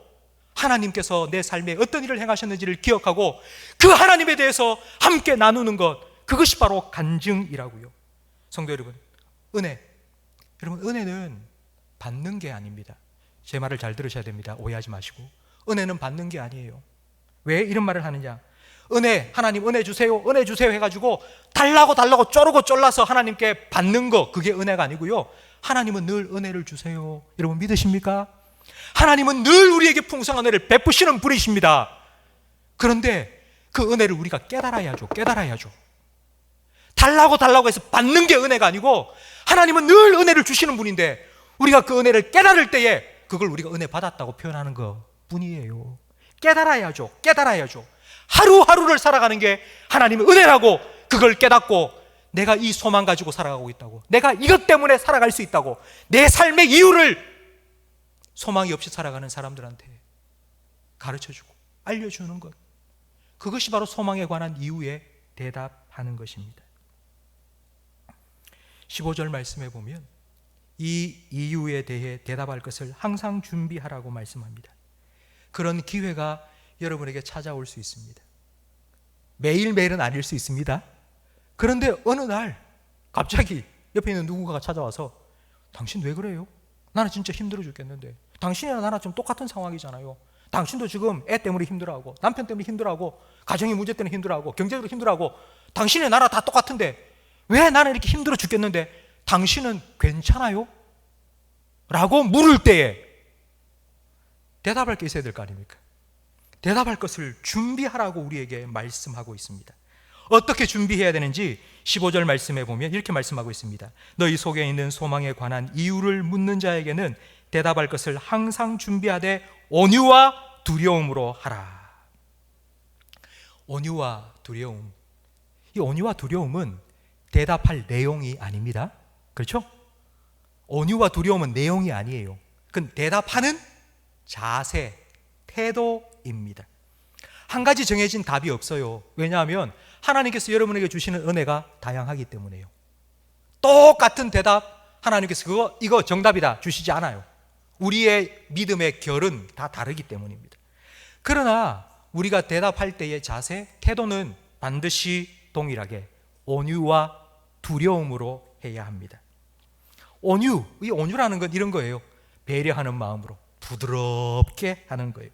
하나님께서 내 삶에 어떤 일을 행하셨는지를 기억하고 그 하나님에 대해서 함께 나누는 것, 그것이 바로 간증이라고요. 성도 여러분, 여러분 은혜는 받는 게 아닙니다. 제 말을 잘 들으셔야 됩니다. 오해하지 마시고. 은혜는 받는 게 아니에요. 왜 이런 말을 하느냐? 하나님 은혜 주세요 해가지고 달라고 쪼르고 쫄라서 하나님께 받는 거, 그게 은혜가 아니고요, 하나님은 늘 은혜를 주세요. 여러분 믿으십니까? 하나님은 늘 우리에게 풍성한 은혜를 베푸시는 분이십니다. 그런데 그 은혜를 우리가 깨달아야죠. 달라고 해서 받는 게 은혜가 아니고, 하나님은 늘 은혜를 주시는 분인데 우리가 그 은혜를 깨달을 때에 그걸 우리가 은혜 받았다고 표현하는 것 뿐이에요. 깨달아야죠. 하루하루를 살아가는 게 하나님의 은혜라고, 그걸 깨닫고 내가 이 소망 가지고 살아가고 있다고, 내가 이것 때문에 살아갈 수 있다고, 내 삶의 이유를 소망이 없이 살아가는 사람들한테 가르쳐주고 알려주는 것, 그것이 바로 소망에 관한 이유에 대답하는 것입니다. 15절 말씀에 보면 이 이유에 대해 대답할 것을 항상 준비하라고 말씀합니다. 그런 기회가 여러분에게 찾아올 수 있습니다. 매일매일은 아닐 수 있습니다. 그런데 어느 날 갑자기 옆에 있는 누군가가 찾아와서, 당신 왜 그래요? 나는 진짜 힘들어 죽겠는데. 당신이나 나나 좀 똑같은 상황이잖아요. 당신도 지금 애 때문에 힘들어하고, 남편 때문에 힘들어하고, 가정의 문제 때문에 힘들어하고, 경제적으로 힘들어하고, 당신의 나라 다 똑같은데 왜 나는 이렇게 힘들어 죽겠는데 당신은 괜찮아요? 라고 물을 때에 대답할 게 있어야 될 거 아닙니까? 대답할 것을 준비하라고 우리에게 말씀하고 있습니다. 어떻게 준비해야 되는지 15절 말씀에 보면 이렇게 말씀하고 있습니다. 너희 속에 있는 소망에 관한 이유를 묻는 자에게는 대답할 것을 항상 준비하되 온유와 두려움으로 하라. 온유와 두려움. 이 온유와 두려움은 대답할 내용이 아닙니다. 그렇죠? 온유와 두려움은 내용이 아니에요. 그건 대답하는 자세, 태도입니다. 한 가지 정해진 답이 없어요. 왜냐하면 하나님께서 여러분에게 주시는 은혜가 다양하기 때문에요. 똑같은 대답 하나님께서 이거 정답이다 주시지 않아요. 우리의 믿음의 결은 다 다르기 때문입니다. 그러나 우리가 대답할 때의 자세, 태도는 반드시 동일하게 온유와 두려움으로 해야 합니다. 온유, 이 온유라는 건 이런 거예요. 배려하는 마음으로 부드럽게 하는 거예요.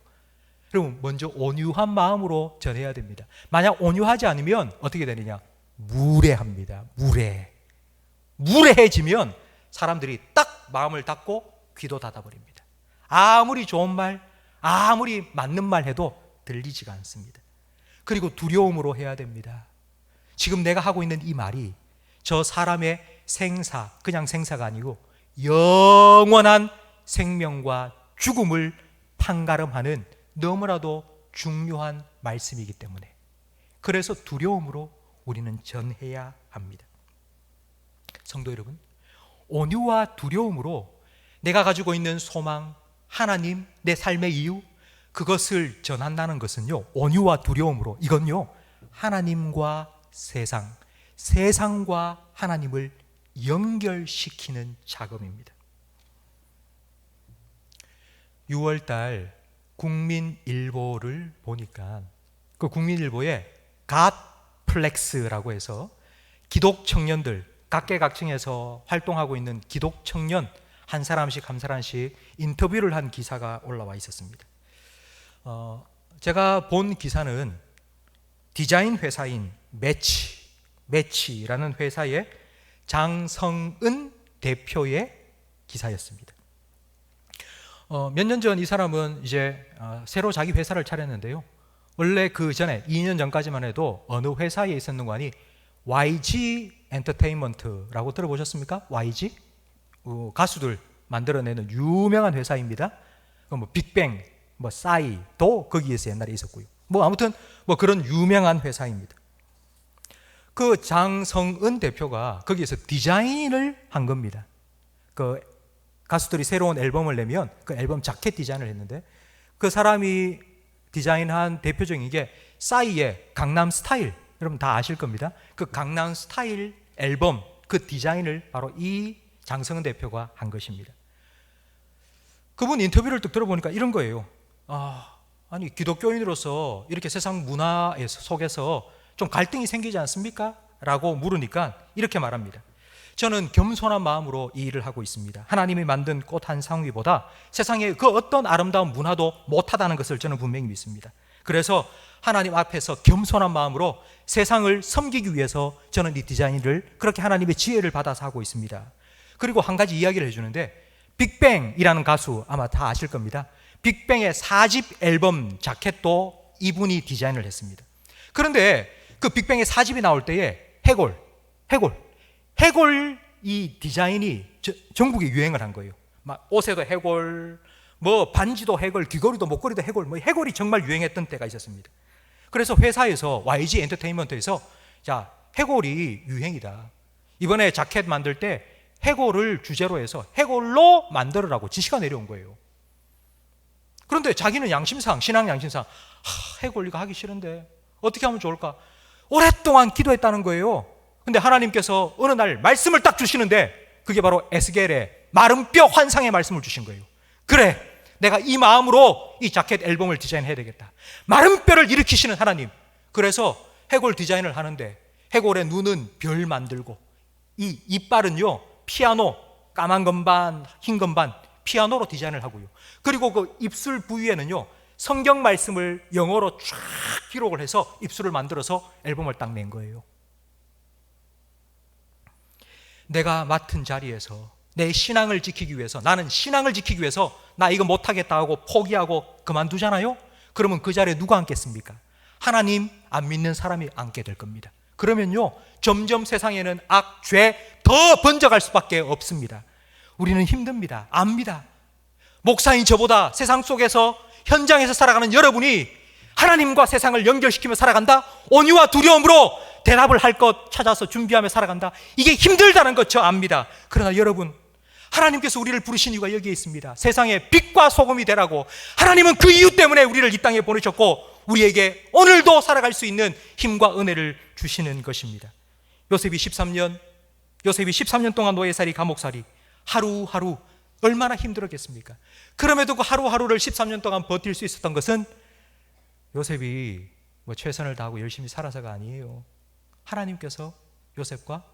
여러분, 먼저 온유한 마음으로 전해야 됩니다. 만약 온유하지 않으면 어떻게 되느냐? 무례합니다. 무례해지면 사람들이 딱 마음을 닫고 귀도 닫아버립니다. 아무리 좋은 말, 아무리 맞는 말 해도 들리지가 않습니다. 그리고 두려움으로 해야 됩니다. 지금 내가 하고 있는 이 말이 저 사람의 생사, 그냥 생사가 아니고 영원한 생명과 죽음을 판가름하는 너무나도 중요한 말씀이기 때문에, 그래서 두려움으로 우리는 전해야 합니다. 성도 여러분, 온유와 두려움으로 내가 가지고 있는 소망, 하나님, 내 삶의 이유, 그것을 전한다는 것은요, 온유와 두려움으로, 이건요 하나님과 세상, 세상과 하나님을 연결시키는 작업입니다. 6월달 국민일보를 보니까 그 국민일보에 갓플렉스라고 해서 기독 청년들, 각계각층에서 활동하고 있는 기독 청년 한 사람씩 인터뷰를 한 기사가 올라와 있었습니다. 제가 본 기사는 디자인 회사인 매치라는 회사의 장성은 대표의 기사였습니다. 몇 년 전 이 사람은 이제 새로 자기 회사를 차렸는데요. 원래 그 전에 2년 전까지만 해도 어느 회사에 있었는 거 아니 YG 엔터테인먼트라고 들어보셨습니까? YG? 가수들 만들어내는 유명한 회사입니다. 뭐 빅뱅, 뭐 싸이도 거기에서 옛날에 있었고요. 뭐 아무튼 뭐 그런 유명한 회사입니다. 그 장성은 대표가 거기에서 디자인을 한 겁니다. 그 가수들이 새로운 앨범을 내면 그 앨범 자켓 디자인을 했는데, 그 사람이 디자인한 대표적인 게 싸이의 강남 스타일, 여러분 다 아실 겁니다. 그 강남 스타일 앨범 그 디자인을 바로 이 장성은 대표가 한 것입니다. 그분 인터뷰를 딱 들어보니까 이런 거예요. 아니 기독교인으로서 이렇게 세상 문화 속에서 좀 갈등이 생기지 않습니까? 라고 물으니까 이렇게 말합니다. 저는 겸손한 마음으로 이 일을 하고 있습니다. 하나님이 만든 꽃 한 상위보다 세상에 그 어떤 아름다운 문화도 못하다는 것을 저는 분명히 믿습니다. 그래서 하나님 앞에서 겸손한 마음으로 세상을 섬기기 위해서 저는 이 디자인을 그렇게 하나님의 지혜를 받아서 하고 있습니다. 그리고 한 가지 이야기를 해주는데, 빅뱅이라는 가수 아마 다 아실 겁니다. 빅뱅의 4집 앨범 자켓도 이분이 디자인을 했습니다. 그런데 그 빅뱅의 4집이 나올 때에 해골 이 디자인이 전국에 유행을 한 거예요. 막 옷에도 해골, 뭐 반지도 해골, 귀걸이도 목걸이도 해골, 뭐 해골이 정말 유행했던 때가 있었습니다. 그래서 회사에서 YG 엔터테인먼트에서 자, 해골이 유행이다. 이번에 자켓 만들 때 해골을 주제로 해서 해골로 만들으라고 지시가 내려온 거예요. 그런데 자기는 양심상, 신앙 양심상 해골 이거 하기 싫은데 어떻게 하면 좋을까? 오랫동안 기도했다는 거예요. 근데 하나님께서 어느 날 말씀을 딱 주시는데 그게 바로 에스겔의 마른 뼈 환상의 말씀을 주신 거예요. 그래, 내가 이 마음으로 이 자켓 앨범을 디자인해야 되겠다. 마른 뼈를 일으키시는 하나님. 그래서 해골 디자인을 하는데 해골의 눈은 별 만들고 이 이빨은요 피아노, 까만 건반, 흰 건반, 피아노로 디자인을 하고요. 그리고 그 입술 부위에는요 성경 말씀을 영어로 쫙 기록을 해서 입술을 만들어서 앨범을 딱 낸 거예요. 내가 맡은 자리에서 내 신앙을 지키기 위해서, 나는 신앙을 지키기 위해서 나 이거 못하겠다 하고 포기하고 그만두잖아요. 그러면 그 자리에 누가 앉겠습니까? 하나님 안 믿는 사람이 앉게 될 겁니다. 그러면요, 점점 세상에는 악, 죄 더 번져갈 수밖에 없습니다. 우리는 힘듭니다. 압니다. 목사인 저보다 세상 속에서 현장에서 살아가는 여러분이 하나님과 세상을 연결시키며 살아간다? 온유와 두려움으로 대답을 할 것 찾아서 준비하며 살아간다? 이게 힘들다는 것 저 압니다. 그러나 여러분, 하나님께서 우리를 부르신 이유가 여기에 있습니다. 세상에 빛과 소금이 되라고. 하나님은 그 이유 때문에 우리를 이 땅에 보내셨고 우리에게 오늘도 살아갈 수 있는 힘과 은혜를 주시는 것입니다. 요셉이 13년 동안 노예살이, 감옥살이, 하루하루 얼마나 힘들었겠습니까? 그럼에도 그 하루하루를 13년 동안 버틸 수 있었던 것은 요셉이 최선을 다하고 열심히 살아서가 아니에요. 하나님께서 요셉과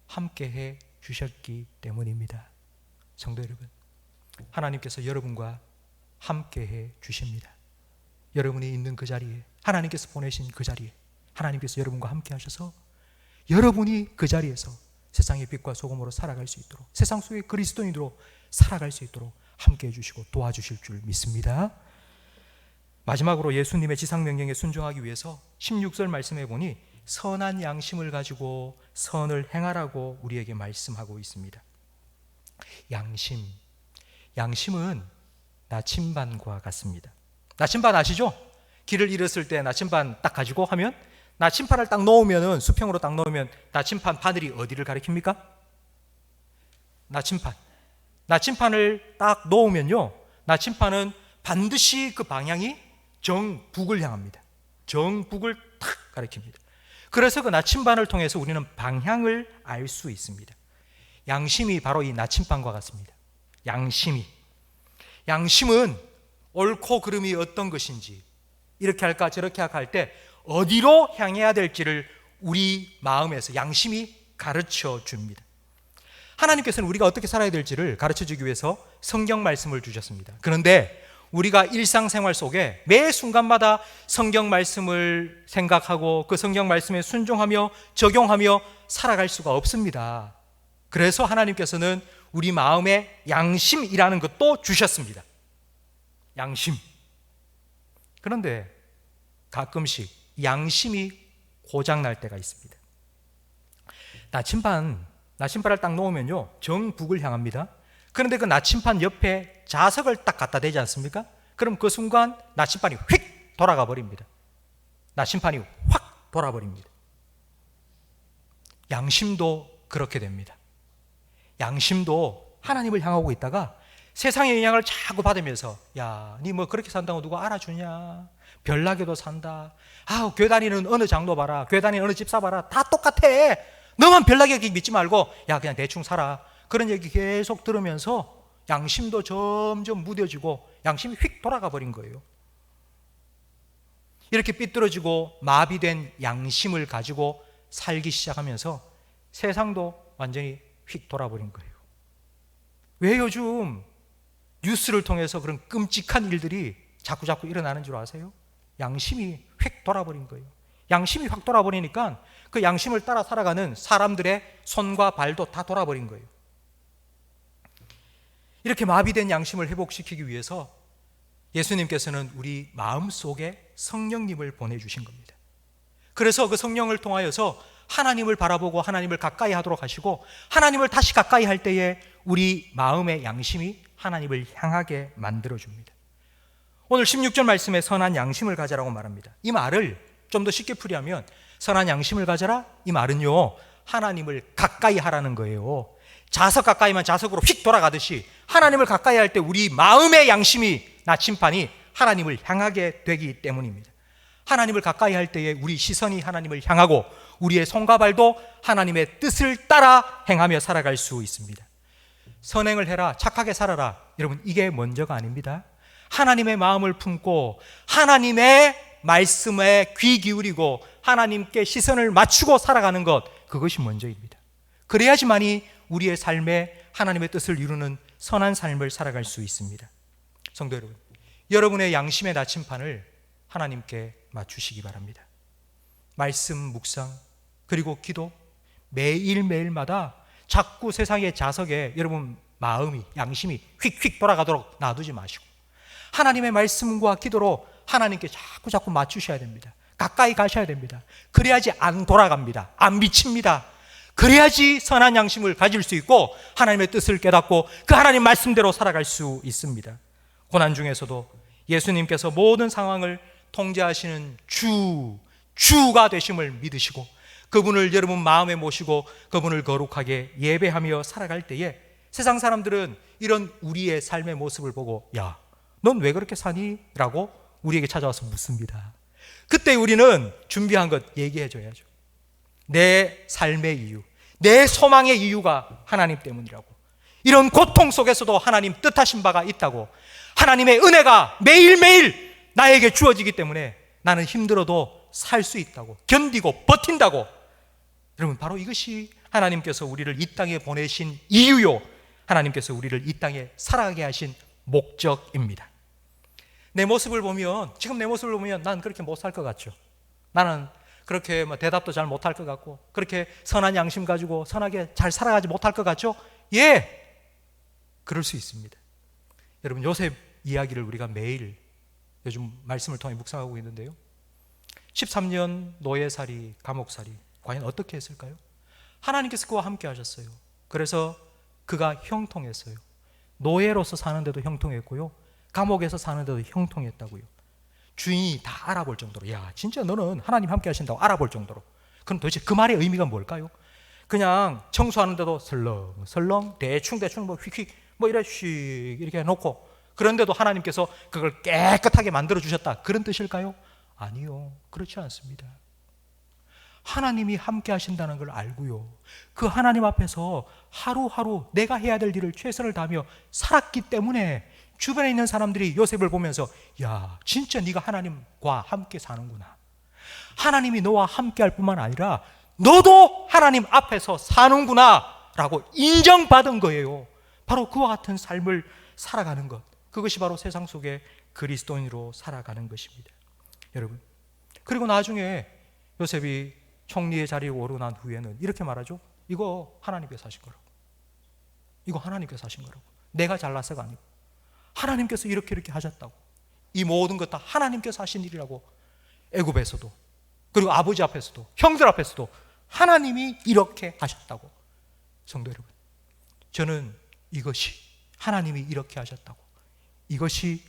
함께해 주셨기 때문입니다. 성도 여러분, 하나님께서 여러분과 함께해 주십니다. 여러분이 있는 그 자리에, 하나님께서 보내신 그 자리에 하나님께서 여러분과 함께 하셔서 여러분이 그 자리에서 세상의 빛과 소금으로 살아갈 수 있도록, 세상 속의 그리스도인으로 살아갈 수 있도록 함께 해주시고 도와주실 줄 믿습니다. 마지막으로 예수님의 지상명령에 순종하기 위해서 16절 말씀해 보니 선한 양심을 가지고 선을 행하라고 우리에게 말씀하고 있습니다. 양심은 나침반과 같습니다. 나침반 아시죠? 길을 잃었을 때 나침반 딱 가지고 하면, 나침반을 딱 놓으면, 수평으로 딱 놓으면 나침반 바늘이 어디를 가리킵니까? 나침반을 딱 놓으면요, 나침반은 반드시 그 방향이 정북을 향합니다. 정북을 탁 가리킵니다. 그래서 그 나침반을 통해서 우리는 방향을 알 수 있습니다. 양심이 바로 이 나침반과 같습니다. 양심은 옳고 그름이 어떤 것인지, 이렇게 할까 저렇게 할까 할 때 어디로 향해야 될지를 우리 마음에서 양심이 가르쳐 줍니다. 하나님께서는 우리가 어떻게 살아야 될지를 가르쳐 주기 위해서 성경 말씀을 주셨습니다. 그런데 우리가 일상생활 속에 매 순간마다 성경 말씀을 생각하고 그 성경 말씀에 순종하며 적용하며 살아갈 수가 없습니다. 그래서 하나님께서는 우리 마음에 양심이라는 것도 주셨습니다. 양심. 그런데 가끔씩 양심이 고장날 때가 있습니다. 나침반을 딱 놓으면요, 정북을 향합니다. 그런데 그 나침반 옆에 자석을 딱 갖다 대지 않습니까? 그럼 그 순간 나침반이 휙 돌아가 버립니다. 나침반이 확 돌아버립니다. 양심도 그렇게 됩니다. 양심도 하나님을 향하고 있다가 세상의 영향을 자꾸 받으면서, 야, 니 뭐 그렇게 산다고 누가 알아주냐? 별나게도 산다. 아, 교회 다니는 어느 장로 봐라. 교회 다니는 어느 집사 봐라. 다 똑같아. 너만 별나게 믿지 말고, 야, 그냥 대충 살아. 그런 얘기 계속 들으면서 양심도 점점 무뎌지고 양심이 휙 돌아가 버린 거예요. 이렇게 삐뚤어지고 마비된 양심을 가지고 살기 시작하면서 세상도 완전히 휙 돌아버린 거예요. 왜 요즘 뉴스를 통해서 그런 끔찍한 일들이 자꾸 일어나는 줄 아세요? 양심이 휙 돌아버린 거예요. 양심이 확 돌아버리니까 그 양심을 따라 살아가는 사람들의 손과 발도 다 돌아버린 거예요. 이렇게 마비된 양심을 회복시키기 위해서 예수님께서는 우리 마음속에 성령님을 보내주신 겁니다. 그래서 그 성령을 통하여서 하나님을 바라보고 하나님을 가까이 하도록 하시고, 하나님을 다시 가까이 할 때에 우리 마음의 양심이 하나님을 향하게 만들어줍니다. 오늘 16절 말씀에 선한 양심을 가져라고 말합니다. 이 말을 좀 더 쉽게 풀이하면, 선한 양심을 가져라, 이 말은요, 하나님을 가까이 하라는 거예요. 자석 가까이만 자석으로 휙 돌아가듯이 하나님을 가까이 할 때 우리 마음의 양심이, 나침반이 하나님을 향하게 되기 때문입니다. 하나님을 가까이 할 때에 우리 시선이 하나님을 향하고 우리의 손과 발도 하나님의 뜻을 따라 행하며 살아갈 수 있습니다. 선행을 해라, 착하게 살아라, 여러분, 이게 먼저가 아닙니다. 하나님의 마음을 품고 하나님의 말씀에 귀 기울이고 하나님께 시선을 맞추고 살아가는 것, 그것이 먼저입니다. 그래야지만이 우리의 삶에 하나님의 뜻을 이루는 선한 삶을 살아갈 수 있습니다. 성도 여러분, 여러분의 양심의 나침반을 하나님께 맞추시기 바랍니다. 말씀 묵상, 그리고 기도, 매일매일마다 자꾸 세상의 자석에 여러분 마음이, 양심이 휙휙 돌아가도록 놔두지 마시고 하나님의 말씀과 기도로 하나님께 자꾸 맞추셔야 됩니다. 가까이 가셔야 됩니다. 그래야지 안 돌아갑니다. 안 미칩니다. 그래야지 선한 양심을 가질 수 있고 하나님의 뜻을 깨닫고 그 하나님 말씀대로 살아갈 수 있습니다. 고난 중에서도 예수님께서 모든 상황을 통제하시는 주가 되심을 믿으시고 그분을 여러분 마음에 모시고 그분을 거룩하게 예배하며 살아갈 때에 세상 사람들은 이런 우리의 삶의 모습을 보고 야, 넌 왜 그렇게 사니? 라고 우리에게 찾아와서 묻습니다. 그때 우리는 준비한 것 얘기해 줘야죠. 내 삶의 이유, 내 소망의 이유가 하나님 때문이라고. 이런 고통 속에서도 하나님 뜻하신 바가 있다고. 하나님의 은혜가 매일매일 나에게 주어지기 때문에 나는 힘들어도 살 수 있다고, 견디고 버틴다고. 여러분, 바로 이것이 하나님께서 우리를 이 땅에 보내신 이유요, 하나님께서 우리를 이 땅에 살아가게 하신 목적입니다. 내 모습을 보면, 지금 내 모습을 보면 난 그렇게 못 살 것 같죠. 나는 그렇게 대답도 잘 못할 것 같고, 그렇게 선한 양심 가지고 선하게 잘 살아가지 못할 것 같죠? 예, 그럴 수 있습니다. 여러분, 요셉 이야기를 우리가 매일 요즘 말씀을 통해 묵상하고 있는데요, 13년 노예살이, 감옥살이 과연 어떻게 했을까요? 하나님께서 그와 함께 하셨어요. 그래서 그가 형통했어요. 노예로서 사는데도 형통했고요, 감옥에서 사는데도 형통했다고요. 주인이 다 알아볼 정도로, 야, 진짜 너는 하나님 함께 하신다고 알아볼 정도로. 그럼 도대체 그 말의 의미가 뭘까요? 그냥 청소하는데도 설렁설렁 대충 뭐 휙휙 뭐 이렇게 해놓고, 그런데도 하나님께서 그걸 깨끗하게 만들어 주셨다, 그런 뜻일까요? 아니요, 그렇지 않습니다. 하나님이 함께 하신다는 걸 알고요, 그 하나님 앞에서 하루하루 내가 해야 될 일을 최선을 다하며 살았기 때문에 주변에 있는 사람들이 요셉을 보면서 야, 진짜 네가 하나님과 함께 사는구나, 하나님이 너와 함께 할 뿐만 아니라 너도 하나님 앞에서 사는구나 라고 인정받은 거예요. 바로 그와 같은 삶을 살아가는 것, 그것이 바로 세상 속에 그리스도인으로 살아가는 것입니다. 여러분, 그리고 나중에 요셉이 총리의 자리에 오르고 난 후에는 이렇게 말하죠. 이거 하나님께서 하신 거라고. 이거 하나님께서 하신 거라고. 내가 잘나서가 아니고 하나님께서 이렇게 하셨다고. 이 모든 것 다 하나님께서 하신 일이라고. 애굽에서도, 그리고 아버지 앞에서도, 형들 앞에서도 하나님이 이렇게 하셨다고. 성도 여러분, 저는 이것이 하나님이 이렇게 하셨다고, 이것이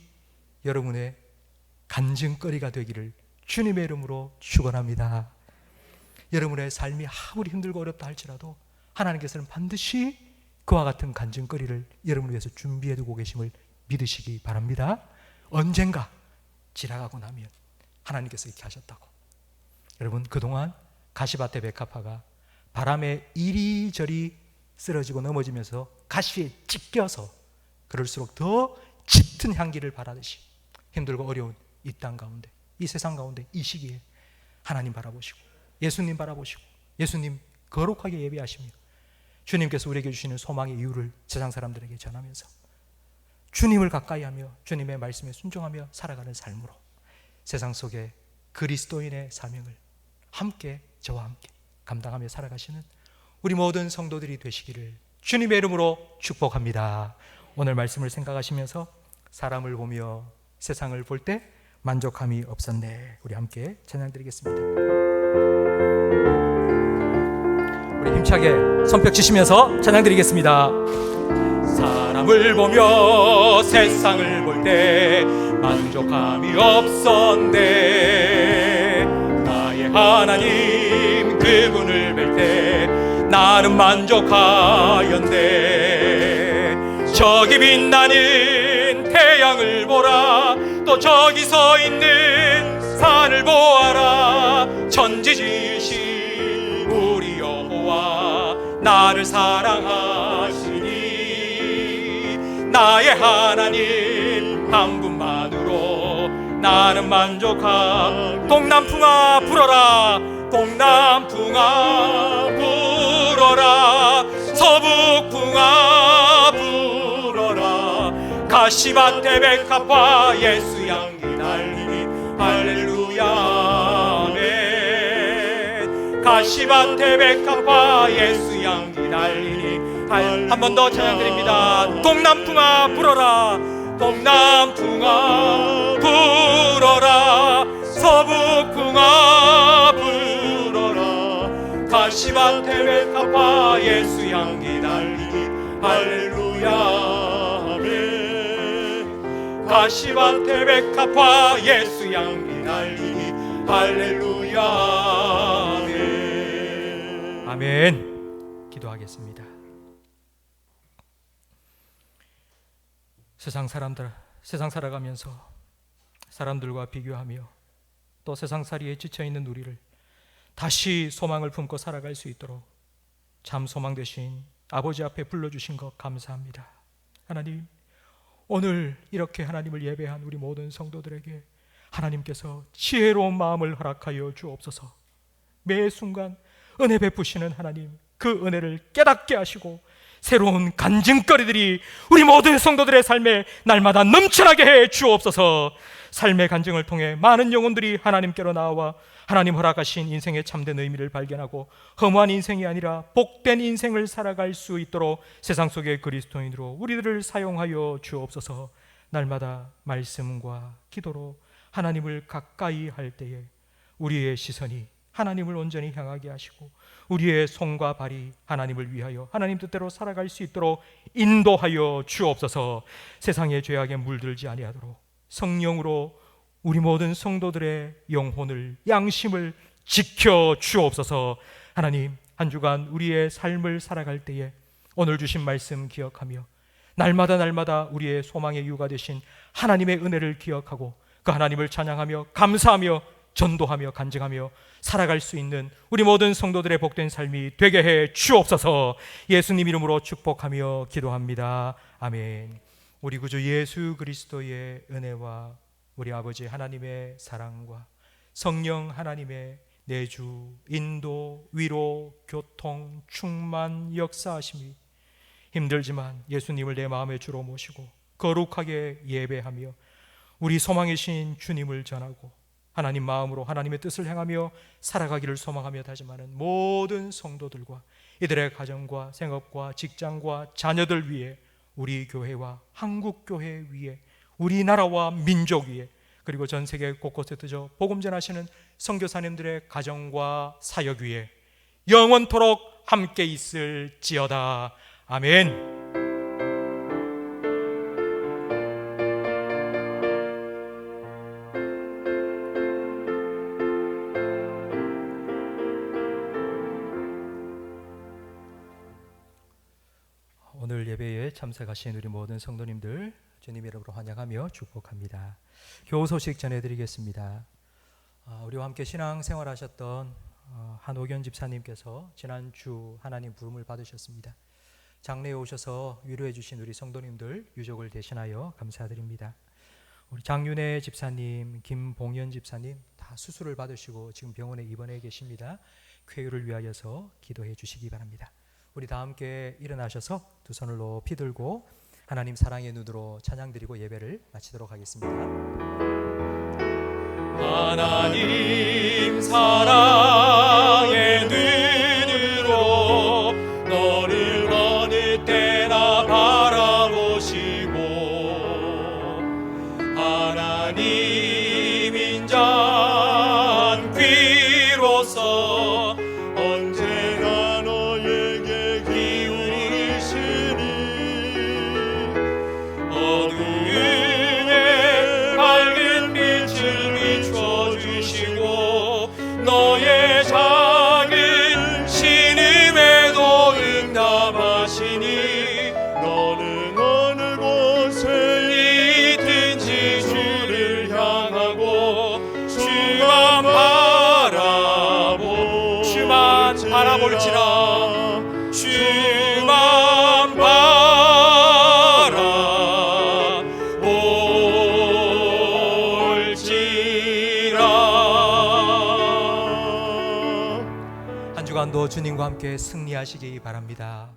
여러분의 간증거리가 되기를 주님의 이름으로 축원합니다. 여러분의 삶이 아무리 힘들고 어렵다 할지라도 하나님께서는 반드시 그와 같은 간증거리를 여러분을 위해서 준비해 두고 계심을 믿으시기 바랍니다. 언젠가 지나가고 나면 하나님께서 이렇게 하셨다고. 여러분, 그동안 가시밭의 백합화가 바람에 이리저리 쓰러지고 넘어지면서 가시에 찢겨서 그럴수록 더 짙은 향기를 발하듯이 힘들고 어려운 이 땅 가운데, 이 세상 가운데, 이 시기에 하나님 바라보시고 예수님 바라보시고 예수님 거룩하게 예배하시며 주님께서 우리에게 주시는 소망의 이유를 세상 사람들에게 전하면서 주님을 가까이하며 주님의 말씀에 순종하며 살아가는 삶으로 세상 속에 그리스도인의 사명을 함께, 저와 함께 감당하며 살아가시는 우리 모든 성도들이 되시기를 주님의 이름으로 축복합니다. 오늘 말씀을 생각하시면서 사람을 보며 세상을 볼 때 만족함이 없었네, 우리 함께 찬양 드리겠습니다. 우리 힘차게 손뼉 치시면서 찬양 드리겠습니다. 사람을 보며 세상을 볼 때 만족함이 없었네, 나의 하나님 그분을 뵐 때 나는 만족하였네. 저기 빛나는 태양을 보라, 또 저기 서 있는 산을 보아라. 천지 지으신 우리 여호와 나를 사랑하시니 나의 하나님 한 분만으로 나는 만족하. 동남풍아 불어라, 동남풍아 불어라, 서북풍아 불어라. 가시밭에 백합화 예수 향기 날리니 할렐루야 아멘. 가시밭에 백합화 예수 향기 날리니 한 번 더 찬양 드립니다. 동남풍아 불어라, 동남풍아 불어라, 서북풍아 가시밭에 백합화 예수 향기 달리니 할렐루야 아멘. 가시밭에 백합화 예수 향기 달리니 할렐루야 아멘. 아멘. 기도하겠습니다. 세상 살아가면서 사람들과 비교하며 또 세상살이에 지쳐있는 우리를 다시 소망을 품고 살아갈 수 있도록 참 소망 되신 아버지 앞에 불러주신 것 감사합니다. 하나님, 오늘 이렇게 하나님을 예배한 우리 모든 성도들에게 하나님께서 지혜로운 마음을 허락하여 주옵소서. 매 순간 은혜 베푸시는 하나님, 그 은혜를 깨닫게 하시고 새로운 간증거리들이 우리 모든 성도들의 삶에 날마다 넘쳐나게 해 주옵소서. 삶의 간증을 통해 많은 영혼들이 하나님께로 나와 하나님 허락하신 인생의 참된 의미를 발견하고 허무한 인생이 아니라 복된 인생을 살아갈 수 있도록 세상 속의 그리스도인으로 우리들을 사용하여 주옵소서. 날마다 말씀과 기도로 하나님을 가까이 할 때에 우리의 시선이 하나님을 온전히 향하게 하시고 우리의 손과 발이 하나님을 위하여 하나님 뜻대로 살아갈 수 있도록 인도하여 주옵소서. 세상의 죄악에 물들지 아니하도록 성령으로 우리 모든 성도들의 영혼을, 양심을 지켜 주옵소서. 하나님, 한 주간 우리의 삶을 살아갈 때에 오늘 주신 말씀 기억하며 날마다 우리의 소망의 이유가 되신 하나님의 은혜를 기억하고 그 하나님을 찬양하며 감사하며 전도하며 간증하며 살아갈 수 있는 우리 모든 성도들의 복된 삶이 되게 해 주옵소서. 예수님 이름으로 축복하며 기도합니다. 아멘. 우리 구주 예수 그리스도의 은혜와 우리 아버지 하나님의 사랑과 성령 하나님의 내주, 인도, 위로, 교통, 충만, 역사하심이 힘들지만 예수님을 내 마음의 주로 모시고 거룩하게 예배하며 우리 소망이신 주님을 전하고 하나님 마음으로 하나님의 뜻을 행하며 살아가기를 소망하며 다짐하는 모든 성도들과 이들의 가정과 생업과 직장과 자녀들 위해, 우리 교회와 한국교회 위에, 우리나라와 민족 위에, 그리고 전 세계 곳곳에 드저 복음 전하시는 선교사님들의 가정과 사역 위에 영원토록 함께 있을지어다. 아멘. 오늘 예배에 참석하신 우리 모든 성도님들 주님 이름으로 환영하며 축복합니다. 교우 소식 전해드리겠습니다. 우리와 함께 신앙생활하셨던 한옥연 집사님께서 지난주 하나님 부름을 받으셨습니다. 장례에 오셔서 위로해 주신 우리 성도님들 유족을 대신하여 감사드립니다. 우리 장윤혜 집사님, 김봉연 집사님 다 수술을 받으시고 지금 병원에 입원해 계십니다. 쾌유를 위하여서 기도해 주시기 바랍니다. 우리 다 함께 일어나셔서 두 손을 높이 들고 하나님 사랑의 눈으로 찬양드리고 예배를 마치도록 하겠습니다. 하나님 사랑의 눈으로 너를 어느 때나 바라보시고 하나님 인자한 귀로서 언제나 너에게 기울이시니 어두움에 밝은 빛을 비춰주시고 너의 작은 신음에도 응답하시니 너는 어느 곳에 있든지 주를 향하고 주만 바라볼지라 주만 바라볼지라. 한 주간도 주님과 함께 승리하시기 바랍니다.